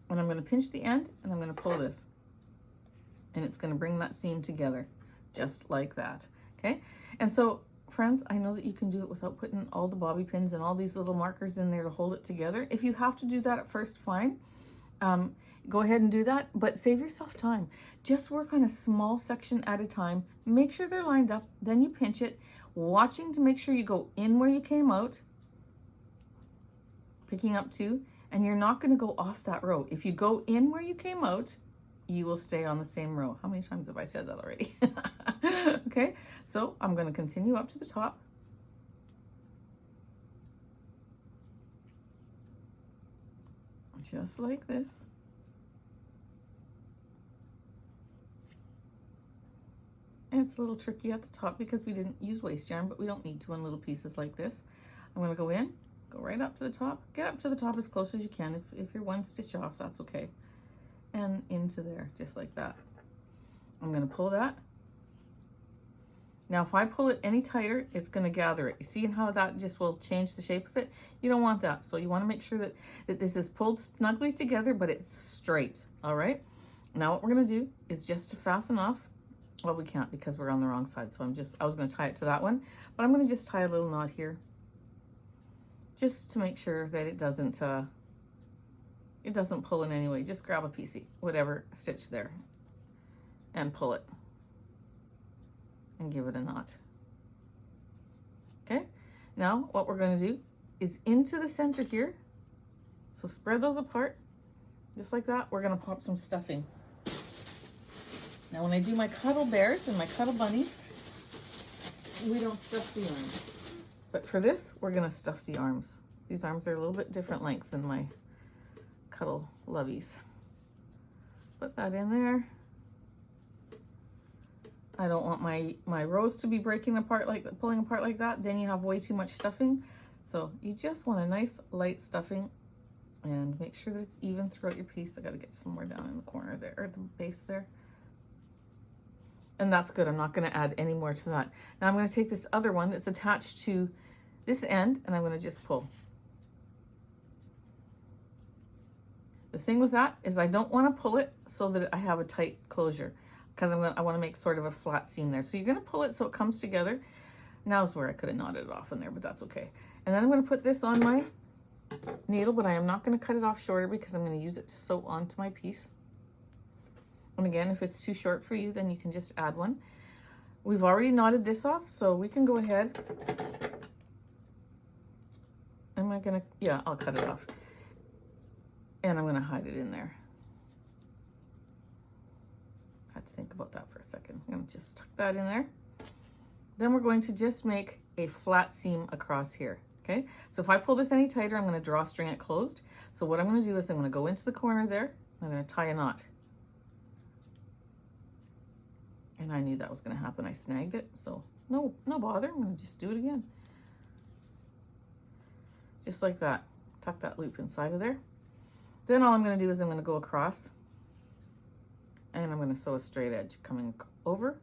and I'm going to pinch the end and I'm going to pull this. And it's going to bring that seam together just like that. Okay. And so friends, I know that you can do it without putting all the bobby pins and all these little markers in there to hold it together. If you have to do that at first, fine. Go ahead and do that, but save yourself time. Just work on a small section at a time. Make sure they're lined up, then you pinch it, watching to make sure you go in where you came out, picking up 2, and you're not going to go off that row. If you go in where you came out, you will stay on the same row. How many times have I said that already? Okay, so I'm going to continue up to the top. Just like this. And it's a little tricky at the top because we didn't use waste yarn, but we don't need to on little pieces like this. I'm going to go in, go right up to the top, get up to the top as close as you can. If you're 1 stitch off, that's okay. And into there, just like that. I'm going to pull that. Now, if I pull it any tighter, it's going to gather it. You see how that just will change the shape of it? You don't want that. So you want to make sure that this is pulled snugly together, but it's straight. All right. Now what we're going to do is just to fasten off. Well, we can't because we're on the wrong side. So I was going to tie it to that one, but I'm going to just tie a little knot here just to make sure that it doesn't pull in any way. Just grab a piece of whatever stitch there and pull it and give it a knot. Okay, now what we're going to do is into the center here. So spread those apart just like that. We're going to pop some stuffing. Now when I do my cuddle bears and my cuddle bunnies, we don't stuff the arms. But for this, we're going to stuff the arms. These arms are a little bit different length than my cuddle lovies. Put that in there. I don't want my rows to be breaking apart, like pulling apart like that. Then you have way too much stuffing. So you just want a nice light stuffing, and make sure that it's even throughout your piece. I got to get some more down in the corner there, or the base there. And that's good. I'm not going to add any more to that. Now I'm going to take this other one that's attached to this end, and I'm going to just pull. The thing with that is I don't want to pull it so that I have a tight closure, because I want to make sort of a flat seam there. So you're going to pull it so it comes together. Now's where I could have knotted it off in there, but that's okay. And then I'm going to put this on my needle, but I am not going to cut it off shorter because I'm going to use it to sew onto my piece. And again, if it's too short for you, then you can just add one. We've already knotted this off, so we can go ahead. Am I going to, yeah, I'll cut it off. And I'm going to hide it in there. I had to think about that for a second. I'm going to just tuck that in there. Then we're going to just make a flat seam across here. Okay, so if I pull this any tighter, I'm going to drawstring it closed. So what I'm going to do is I'm going to go into the corner there. I'm going to tie a knot. And I knew that was going to happen. I snagged it, so no bother. I'm going to just do it again. Just like that. Tuck that loop inside of there. Then all I'm going to do is I'm going to go across, and I'm going to sew a straight edge coming over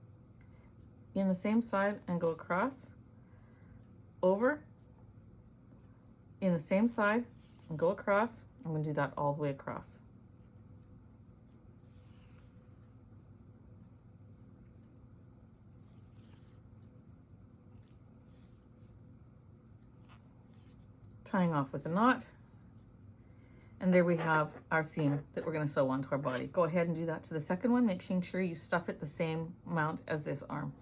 in the same side and go across, over, in the same side and go across. I'm going to do that all the way across. Tying off with a knot. And there we have our seam that we're going to sew onto our body. Go ahead and do that to the second one, making sure you stuff it the same amount as this arm.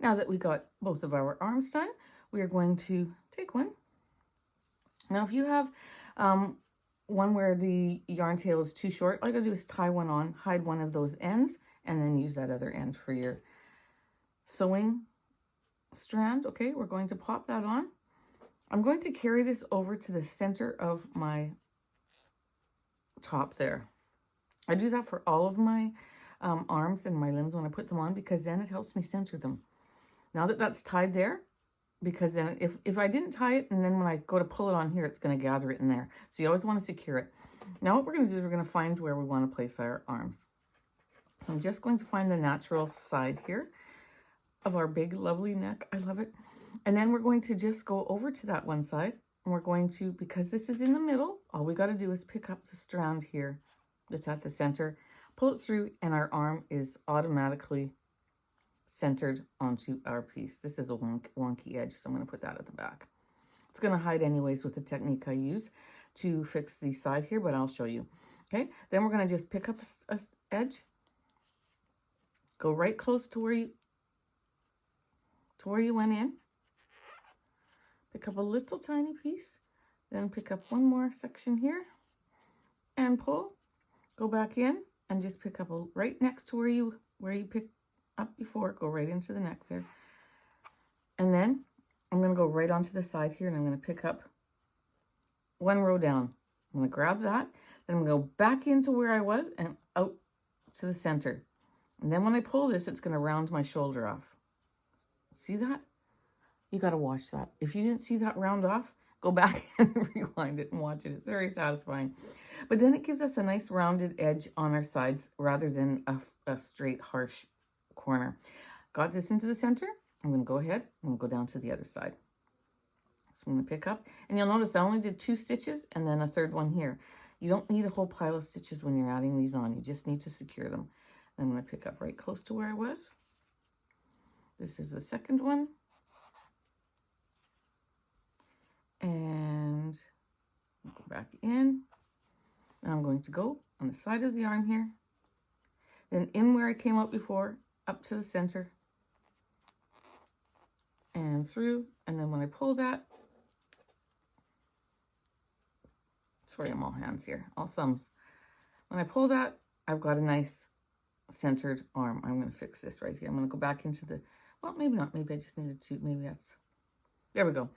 Now that we got both of our arms done, we are going to take one. Now, if you have one where the yarn tail is too short, all you gotta do is tie one on, hide one of those ends, and then use that other end for your sewing strand. Okay, we're going to pop that on. I'm going to carry this over to the center of my top there. I do that for all of my arms and my limbs when I put them on, because then it helps me center them. Now that that's tied there, because then if I didn't tie it, and then when I go to pull it on here, it's going to gather it in there. So you always want to secure it. Now what we're going to do is we're going to find where we want to place our arms. So I'm just going to find the natural side here of our big, lovely neck. I love it. And then we're going to just go over to that one side, and we're going to, because this is in the middle, all we got to do is pick up the strand here that's at the center, pull it through, and our arm is automatically centered onto our piece. This is a wonky edge, so I'm going to put that at the back. It's going to hide anyways with the technique I use to fix the side here, but I'll show you. Okay, then we're going to just pick up a edge, go right close to where you went in, pick up a little tiny piece, then pick up one more section here and pull, go back in and just pick up right next to where you picked up before, go right into the neck there. And then I'm going to go right onto the side here, and I'm going to pick up one row down. I'm going to grab that, then I'm going to go back into where I was and out to the center. And then when I pull this, it's going to round my shoulder off. See that? You got to watch that. If you didn't see that round off, go back and rewind it and watch it. It's very satisfying. But then it gives us a nice rounded edge on our sides rather than a straight, harsh corner. Got this into the center. I'm going to go ahead and go down to the other side. So I'm going to pick up, and you'll notice I only did 2 stitches and then a third one here. You don't need a whole pile of stitches when you're adding these on. You just need to secure them. I'm going to pick up right close to where I was. This is the second one. And go back in. Now I'm going to go on the side of the arm here. Then in where I came out before, up to the center. And through. And then when I pull that, sorry, I'm all hands here, all thumbs. When I pull that, I've got a nice centered arm. I'm going to fix this right here. I'm going to go back into the, well, maybe not. Maybe I just needed to, maybe that's, there we go.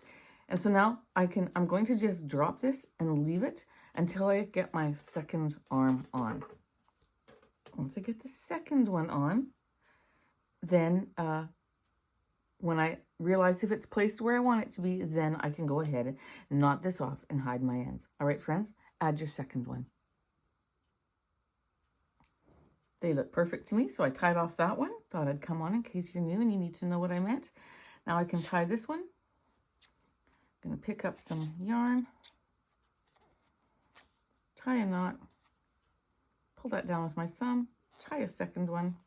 And so now I'm going to just drop this and leave it until I get my second arm on. once I get the second one on, then when I realize if it's placed where I want it to be, then I can go ahead and knot this off and hide my ends. All right, friends, add your second one. They look perfect to me, so I tied off that one. Thought I'd come on in case you're new and you need to know what I meant. Now I can tie this one. I'm going to pick up some yarn, tie a knot, pull that down with my thumb, tie a second one,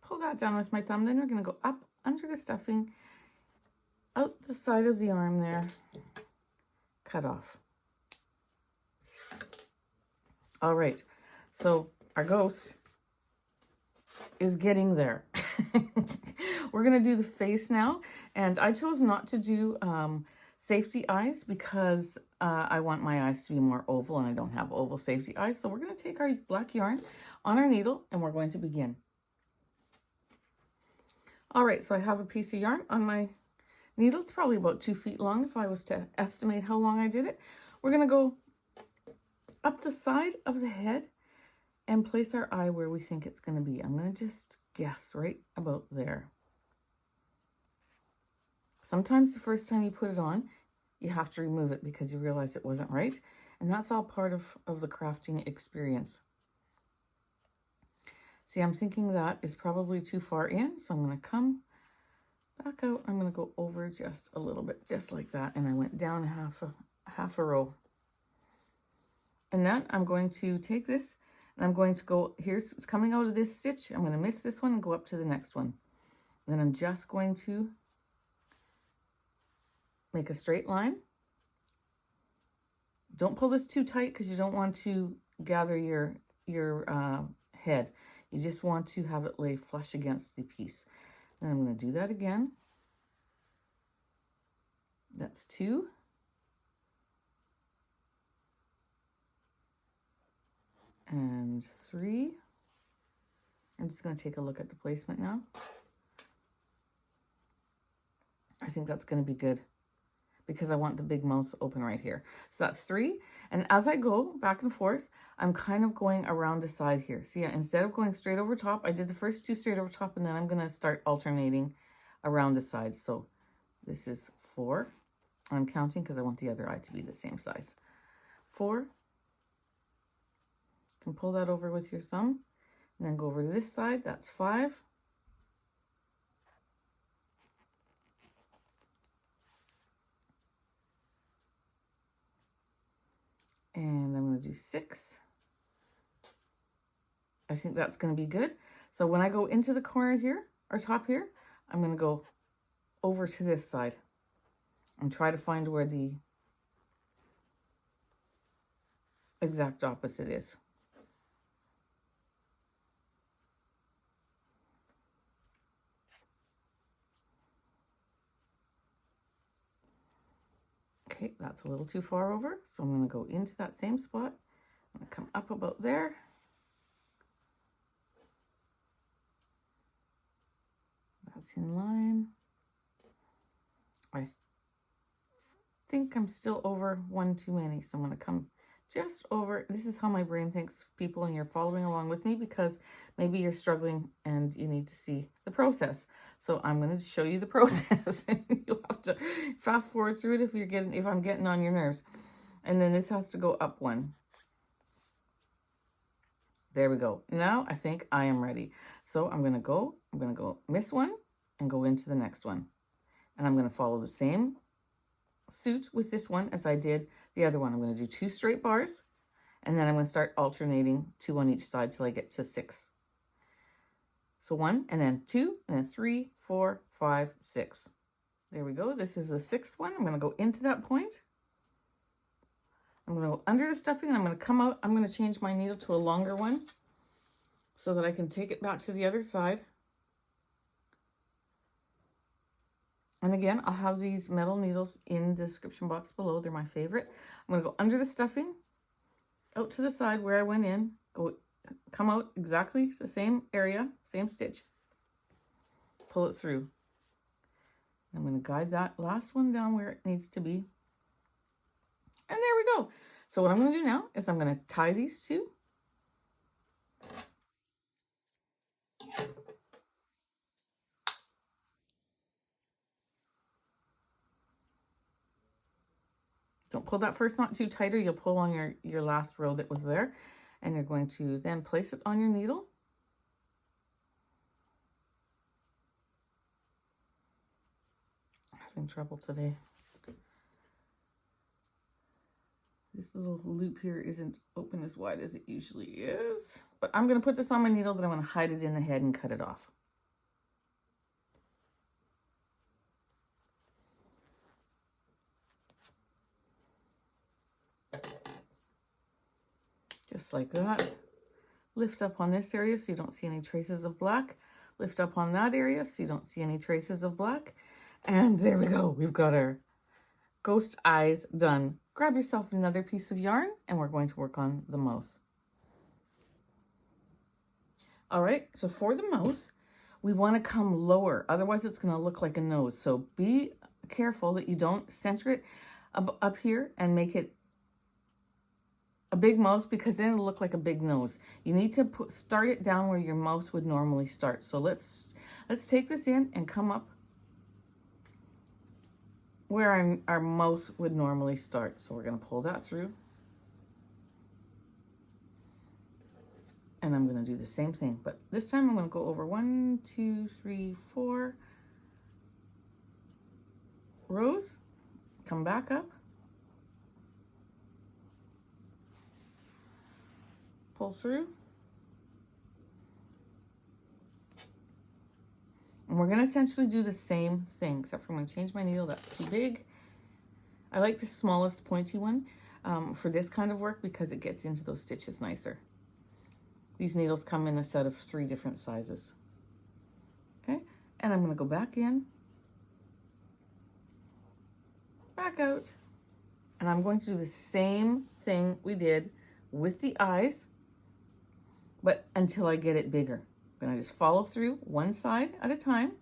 pull that down with my thumb. Then we're going to go up under the stuffing, out the side of the arm there, cut off. All right, so our ghost is getting there. We're going to do the face now, and I chose not to do safety eyes because I want my eyes to be more oval, and I don't have oval safety eyes. So we're going to take our black yarn on our needle, and we're going to begin. All right, so I have a piece of yarn on my needle. It's probably about 2 feet long if I was to estimate how long I did it. We're going to go up the side of the head and place our eye where we think it's going to be. I'm going to just guess right about there. Sometimes the first time you put it on, you have to remove it because you realize it wasn't right. And that's all part of the crafting experience. See, I'm thinking that is probably too far in, so I'm going to come back out. I'm going to go over just a little bit, just like that. And I went down half a row. And then I'm going to take this and I'm going to go, it's coming out of this stitch. I'm going to miss this one and go up to the next one. And then I'm just going to make a straight line. Don't pull this too tight because you don't want to gather your head. You just want to have it lay flush against the piece. Then I'm going to do that again. That's 2. And 3. I'm just going to take a look at the placement now. I think that's going to be good because I want the big mouth open right here. So that's 3. And as I go back and forth, I'm kind of going around the side here. See, instead of going straight over top, I did the first 2 straight over top, and then I'm going to start alternating around the sides. So this is 4. I'm counting because I want the other eye to be the same size. 4. You can pull that over with your thumb and then go over to this side. That's 5. And I'm going to do 6. I think that's going to be good. So when I go into the corner here, or top here, I'm going to go over to this side and try to find where the exact opposite is. Okay, that's a little too far over, so I'm going to go into that same spot. I'm going to come up about there. That's in line. I think I'm still over 1 too many, so I'm going to come just over. This is how my brain thinks, people, and you're following along with me because maybe you're struggling and you need to see the process. So I'm going to show you the process. You'll have to fast forward through it if I'm getting on your nerves. And then this has to go up 1. There we go. Now I think I am ready. So I'm going to go miss 1 and go into the next one. And I'm going to follow the same suit with this one as I did the other one. I'm going to do 2 straight bars, and then I'm going to start alternating 2 on each side till I get to 6. So 1, and then 2, and then 3, 4, 5, 6. There we go. This is the 6th one. I'm going to go into that point. I'm going to go under the stuffing, and I'm going to come out. I'm going to change my needle to a longer one so that I can take it back to the other side. And again, I'll have these metal needles in the description box below. They're my favorite. I'm going to go under the stuffing, out to the side where I went in, come out exactly the same area, same stitch, pull it through. I'm going to guide that last one down where it needs to be. And there we go. So what I'm going to do now is I'm going to tie these 2 Don't pull that first knot too tight or you'll pull on your last row that was there. And you're going to then place it on your needle. I'm having trouble today. This little loop here isn't open as wide as it usually is. But I'm going to put this on my needle, then I'm going to hide it in the head and cut it off. Just like that. Lift up on this area so you don't see any traces of black. Lift up on that area so you don't see any traces of black. And there we go. We've got our ghost eyes done. Grab yourself another piece of yarn and we're going to work on the mouth. All right, so for the mouth, we want to come lower. Otherwise, it's going to look like a nose. So be careful that you don't center it up here and make it a big mouth, because then it'll look like a big nose. You need to start it down where your mouth would normally start. So let's take this in and come up where our mouth would normally start. So we're going to pull that through. And I'm going to do the same thing, but this time I'm going to go over 1, 2, 3, 4 rows, come back up, pull through, and we're going to essentially do the same thing, except for I'm going to change my needle. That's too big. I like the smallest pointy one for this kind of work because it gets into those stitches nicer. These needles come in a set of 3 different sizes. Okay, and I'm going to go back in, back out, and I'm going to do the same thing we did with the eyes, but until I get it bigger. I'm going to just follow through one side at a time.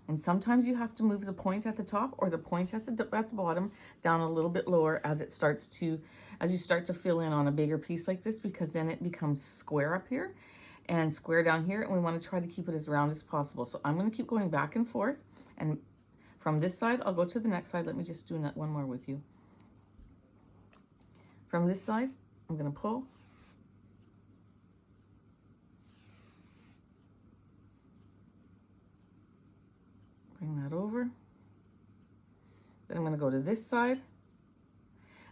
And sometimes you have to move the point at the top or the point at the bottom down a little bit lower as you start to fill in on a bigger piece like this, because then it becomes square up here and square down here, and we want to try to keep it as round as possible. So I'm going to keep going back and forth, and from this side I'll go to the next side. Let me just do one more with you. From this side I'm going to pull, bring that over. Then I'm going to go to this side,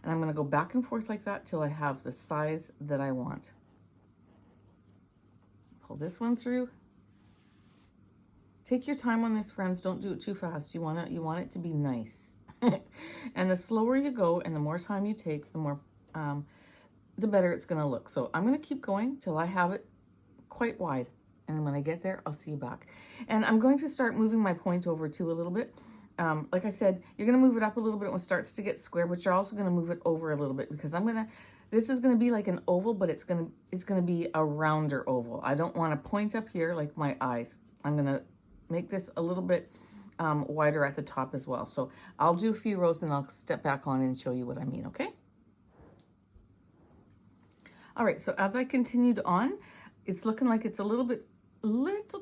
and I'm going to go back and forth like that till I have the size that I want. Pull this one through. Take your time on this, friends. Don't do it too fast. You want it to be nice. And the slower you go and the more time you take, the more the better it's going to look. So I'm going to keep going till I have it quite wide. And when I get there, I'll see you back. And I'm going to start moving my point over too a little bit. Like I said, you're going to move it up a little bit when it starts to get square, but you're also going to move it over a little bit, because this is going to be like an oval, but it's going to be a rounder oval. I don't want to point up here like my eyes. I'm going to make this a little bit wider at the top as well. So I'll do a few rows and I'll step back on and show you what I mean, okay? All right, so as I continued on, it's looking like it's a little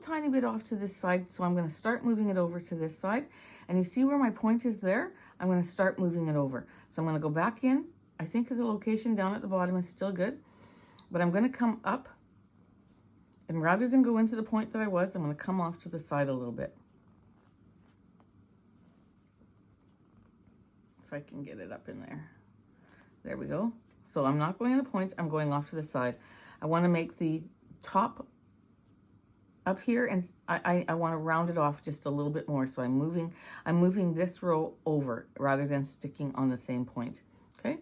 tiny bit off to this side, so I'm going to start moving it over to this side. And you see where my point is there? I'm going to start moving it over. So I'm going to go back in. I think the location down at the bottom is still good, but I'm going to come up, and rather than go into the point that I was, I'm going to come off to the side a little bit. If I can get it up in there. There we go. So I'm not going to the point, I'm going off to the side. I want to make the top up here, and I want to round it off just a little bit more. So I'm moving this row over rather than sticking on the same point. Okay,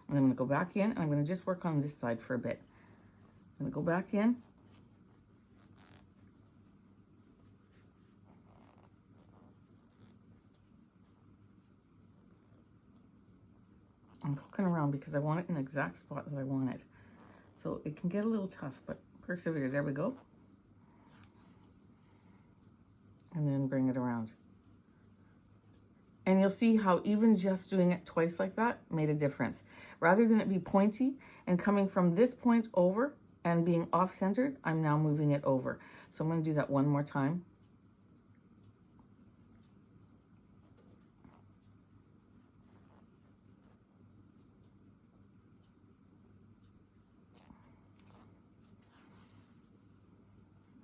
and I'm going to go back in, and I'm going to just work on this side for a bit. I'm going to go back in. I'm poking around because I want it in the exact spot that I want it. So it can get a little tough, but persevere. There we go. And then bring it around. And you'll see how even just doing it twice like that made a difference. Rather than it be pointy and coming from this point over and being off-centered, I'm now moving it over. So I'm going to do that one more time.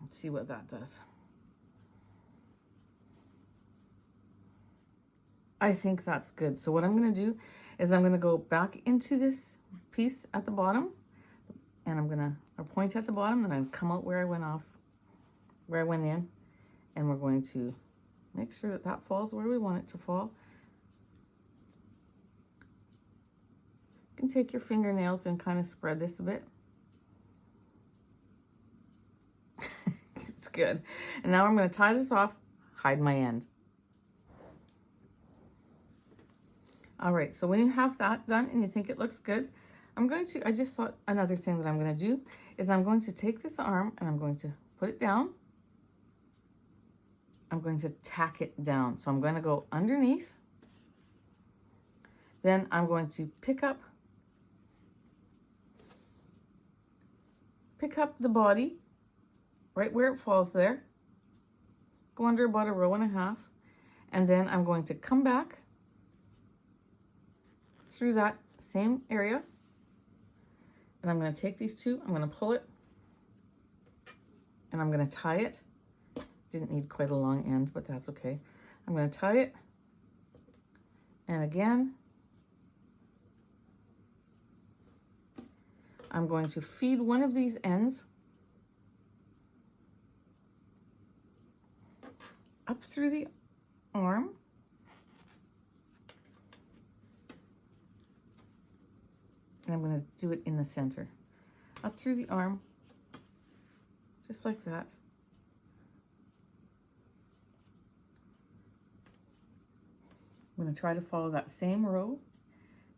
Let's see what that does. I think that's good. So what I'm going to do is I'm going to go back into this piece at the bottom, and I'm going to point at the bottom, and I'm come out where I went off, where I went in, and we're going to make sure that that falls where we want it to fall. You can take your fingernails and kind of spread this a bit. It's good. And now I'm going to tie this off, hide my end. All right, so when you have that done and you think it looks good, I just thought another thing that I'm going to do is I'm going to take this arm and I'm going to put it down. I'm going to tack it down. So I'm going to go underneath. Then I'm going to pick up the body right where it falls there. Go under about 1.5 rows. And then I'm going to come back through that same area. And I'm going to take these two, I'm going to pull it, and I'm going to tie it. Didn't need quite a long end, but that's okay. I'm going to tie it, and again, I'm going to feed one of these ends up through the arm. And I'm going to do it in the center, up through the arm, just like that. I'm going to try to follow that same row,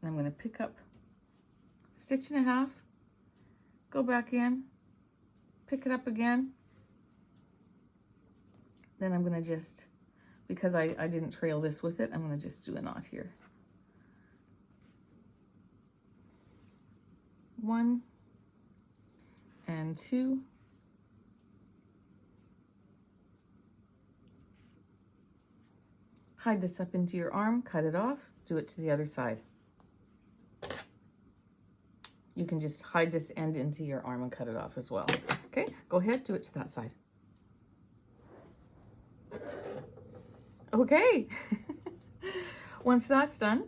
and I'm going to pick up 1.5 stitches, go back in, pick it up again. Then I'm going to just, because I didn't trail this with it, I'm going to just do a knot here. 1 and 2. Hide this up into your arm, cut it off, do it to the other side. You can just hide this end into your arm and cut it off as well. Okay, go ahead, do it to that side. Okay, once that's done,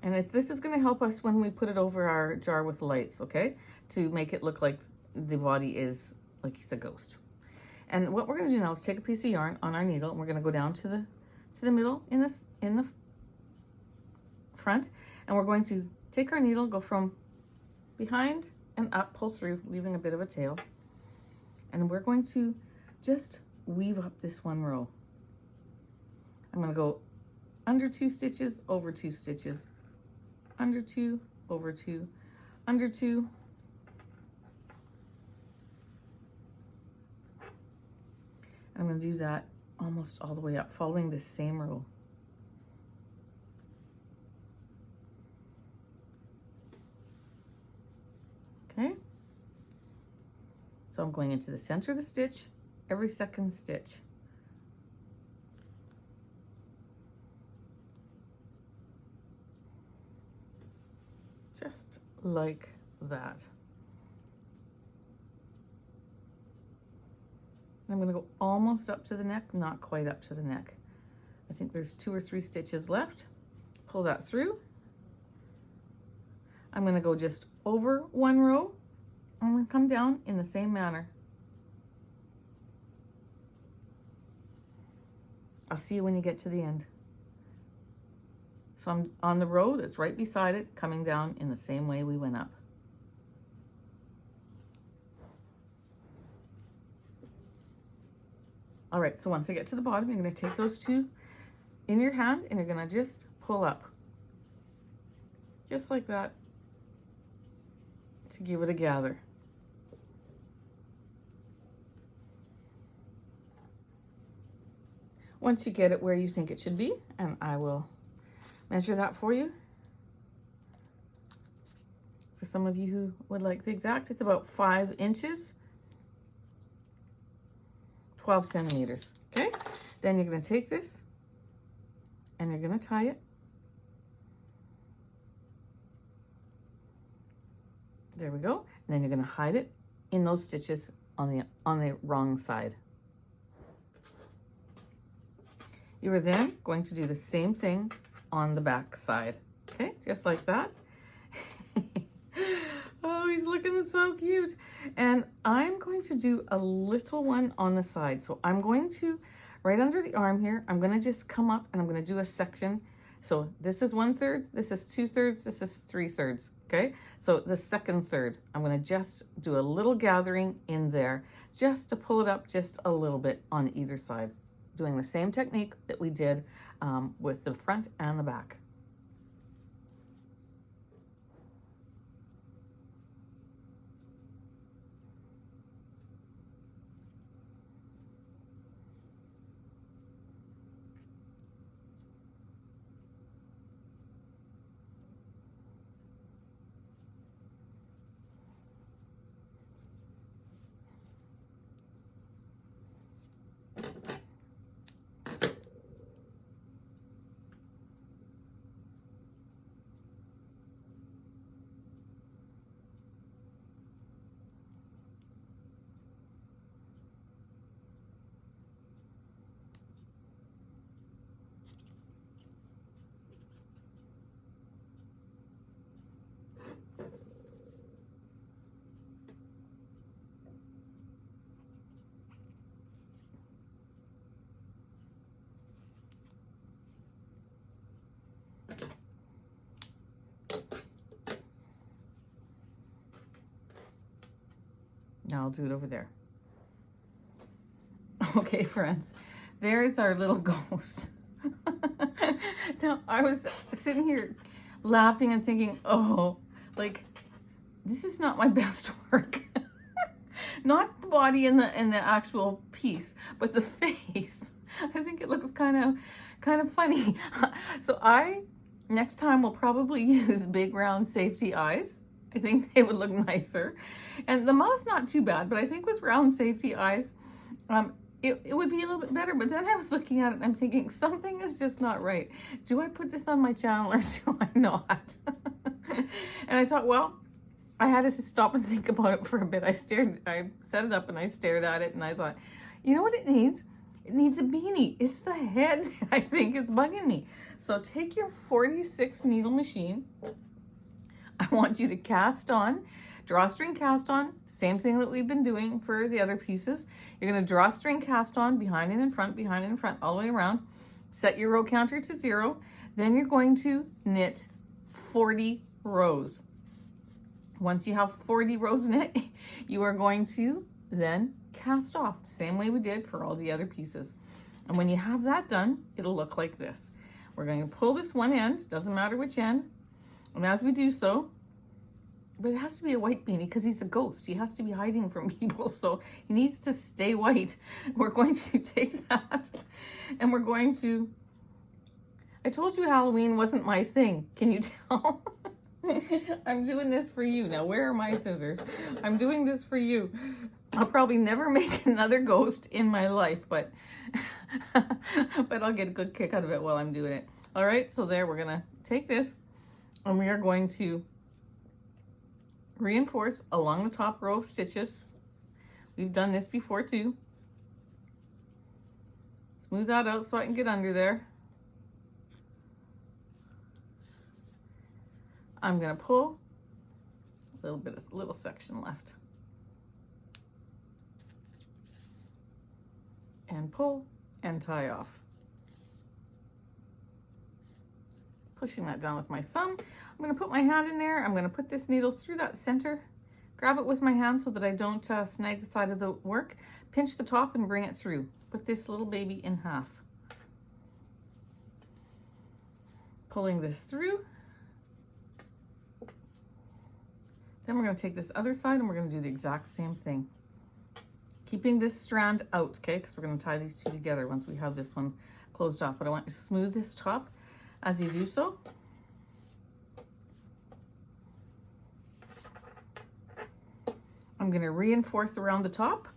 and this is going to help us when we put it over our jar with lights, okay? To make it look like the body is like he's a ghost. And what we're going to do now is take a piece of yarn on our needle, and we're going to go down to the middle in the front, and we're going to take our needle, go from behind and up, pull through, leaving a bit of a tail, and we're going to just weave up this one row. I'm going to go under 2 stitches, over 2 stitches, under 2, over 2, under 2, I'm going to do that almost all the way up, following this same row. Okay, so I'm going into the center of the stitch every second stitch. Just like that. I'm going to go almost up to the neck, not quite up to the neck. I think there's 2 or 3 stitches left. Pull that through. I'm going to go just over 1 row. I'm going to come down in the same manner. I'll see you when you get to the end. So I'm on the row that's right beside it, coming down in the same way we went up. All right, so once I get to the bottom, you're going to take those 2 in your hand and you're going to just pull up. Just like that, to give it a gather. Once you get it where you think it should be, and I will measure that for you, For some of you who would like the exact, it's about 5 inches, 12 centimeters, okay? Then you're gonna take this and you're gonna tie it. There we go. And then you're gonna hide it in those stitches on the wrong side. You are then going to do the same thing on the back side, okay? Just like that. Oh, he's looking so cute. And I'm going to do a little one on the side. So I'm going to, right under the arm here, I'm gonna just come up and I'm gonna do a section. So this is 1/3, this is 2/3, this is 3/3, okay? So the second third, I'm gonna just do a little gathering in there, just to pull it up just a little bit on either side, doing the same technique that we did with the front and the back. Now I'll do it over there. Okay, friends, there's our little ghost. Now, I was sitting here laughing and thinking, oh, like, this is not my best work. Not the body and the actual piece, but the face. I think it looks kind of funny. So next time will probably use big round safety eyes. I think they would look nicer. And the mouth's not too bad, but I think with round safety eyes, it would be a little bit better. But then I was looking at it and I'm thinking, something is just not right. Do I put this on my channel or do I not? And I thought, well, I had to stop and think about it for a bit. I set it up and I stared at it and I thought, you know what it needs? It needs a beanie. It's the head that I think is bugging me. So take your 46 needle machine. I want you to cast on, drawstring cast on, same thing that we've been doing for the other pieces. You're gonna drawstring cast on behind and in front, all the way around. Set your row counter to 0. Then you're going to knit 40 rows. Once you have 40 rows knit, you are going to then cast off the same way we did for all the other pieces. And when you have that done, it'll look like this. We're going to pull this one end, doesn't matter which end. And as we do so, but it has to be a white beanie because he's a ghost. He has to be hiding from people, so he needs to stay white. We're going to take that and we're going to, I told you Halloween wasn't my thing. Can you tell? I'm doing this for you. Now, where are my scissors? I'm doing this for you. I'll probably never make another ghost in my life, but I'll get a good kick out of it while I'm doing it. All right, so there, we're gonna take this and we are going to reinforce along the top row of stitches. We've done this before too. Smooth that out so I can get under there. I'm gonna pull a little section left. And pull and tie off. Pushing that down with my thumb. I'm gonna put my hand in there. I'm gonna put this needle through that center, grab it with my hand so that I don't snag the side of the work, pinch the top and bring it through. Put this little baby in half. Pulling this through. Then we're gonna take this other side and we're gonna do the exact same thing. Keeping this strand out, okay? Because we're gonna tie these two together once we have this one closed off. But I want you to smooth this top as you do so. I'm gonna reinforce around the top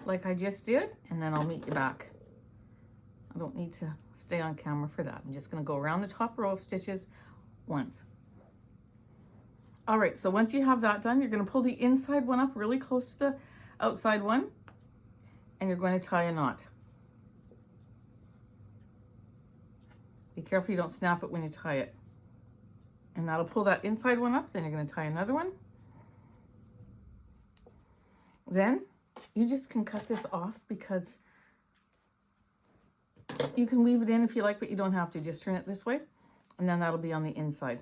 like I just did, and then I'll meet you back. I don't need to stay on camera for that. I'm just gonna go around the top row of stitches once. All right, so once you have that done, you're gonna pull the inside one up really close to the outside one, and you're going to tie a knot. Be careful you don't snap it when you tie it. And that'll pull that inside one up, then you're gonna tie another one. Then you just can cut this off because you can weave it in if you like, but you don't have to. Just turn it this way, and then that'll be on the inside.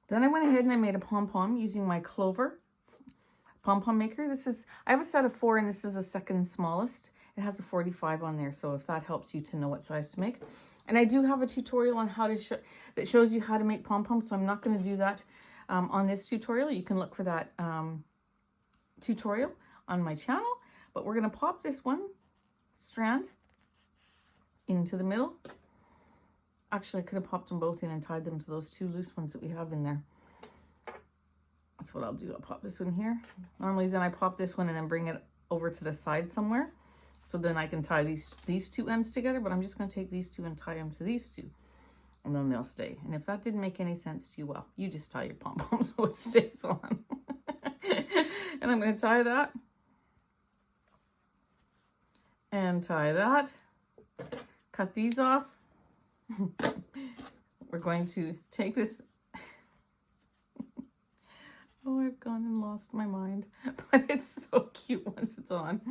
Then I went ahead and I made a pom-pom using my CLOVER pom-pom maker. I have a set of 4, and this is the second smallest. It has a 45 on there, so if that helps you to know what size to make. And I do have a tutorial on how to that shows you how to make pom-poms, so I'm not going to do that on this tutorial. You can look for that tutorial on my channel, but we're going to pop this one strand into the middle. Actually, I could have popped them both in and tied them to those 2 loose ones that we have in there. That's what I'll do. I'll pop this one here. Normally then I pop this one and then bring it over to the side somewhere. So then I can tie these 2 ends together, but I'm just going to take these 2 and tie them to these 2. And then they'll stay. And if that didn't make any sense to you, well, you just tie your pom-pom so it stays on. And I'm going to tie that. And tie that. Cut these off. We're going to take this. Oh, I've gone and lost my mind, but it's so cute once it's on.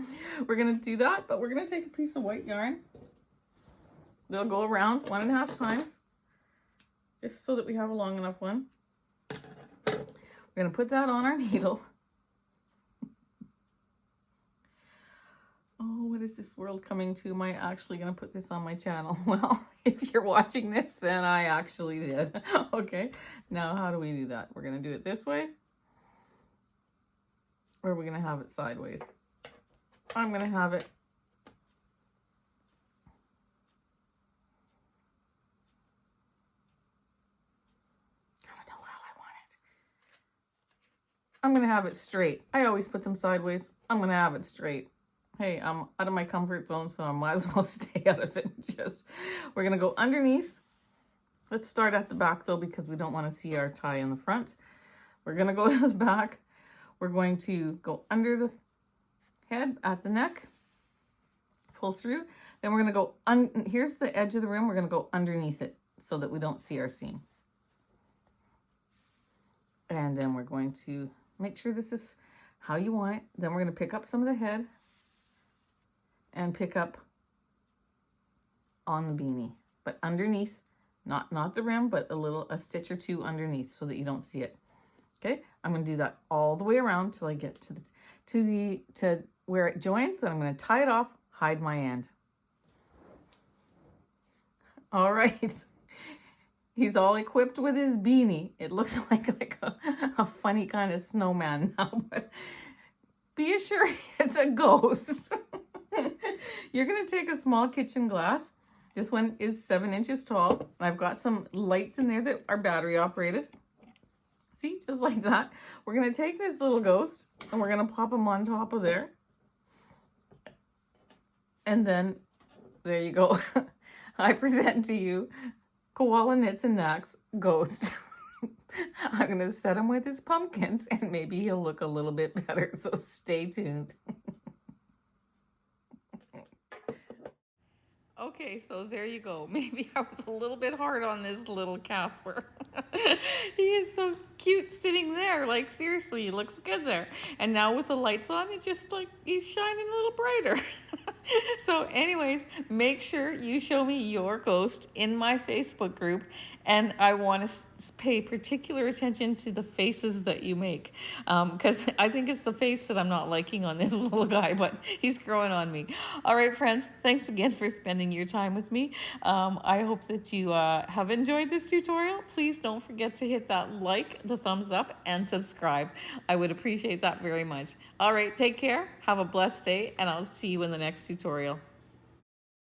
We're going to do that, but we're going to take a piece of white yarn. They'll go around 1.5 times, just so that we have a long enough one. We're going to put that on our needle. Oh, what is this world coming to? Am I actually going to put this on my channel? Well, if you're watching this, then I actually did. Okay, now how do we do that? We're going to do it this way. Or are we going to have it sideways? I'm going to have it. I don't know how I want it. I'm going to have it straight. I always put them sideways. I'm going to have it straight. Hey, I'm out of my comfort zone, so I might as well stay out of it. We're going to go underneath. Let's start at the back, though, because we don't want to see our tie in the front. We're going to go to the back. We're going to go under the head at the neck, pull through. Then we're going to go, here's the edge of the rim. We're going to go underneath it so that we don't see our seam. And then we're going to make sure this is how you want it. Then we're going to pick up some of the head and pick up on the beanie, but underneath, not the rim, but a stitch or 2 underneath so that you don't see it. Okay, I'm going to do that all the way around till I get to where it joins. Then I'm going to tie it off, hide my end. All right, he's all equipped with his beanie. It looks like a funny kind of snowman now, but be assured it's a ghost. You're going to take a small kitchen glass. This one is 7 inches tall. I've got some lights in there that are battery operated. See, just like that. We're going to take this little ghost and we're going to pop him on top of there. And then, there you go. I present to you Koala Knits and Knacks Ghost. I'm going to set him with his pumpkins and maybe he'll look a little bit better. So stay tuned. Okay, so there you go. Maybe I was a little bit hard on this little Casper. He is so cute sitting there. Like, seriously, he looks good there. And now with the lights on, it's just like he's shining a little brighter. So anyways, make sure you show me your ghost in my Facebook group. And I want to pay particular attention to the faces that you make. Because I think it's the face that I'm not liking on this little guy, but he's growing on me. All right, friends, thanks again for spending your time with me. I hope that you have enjoyed this tutorial. Please don't forget to hit that like, the thumbs up, and subscribe. I would appreciate that very much. All right, take care, have a blessed day, and I'll see you in the next tutorial.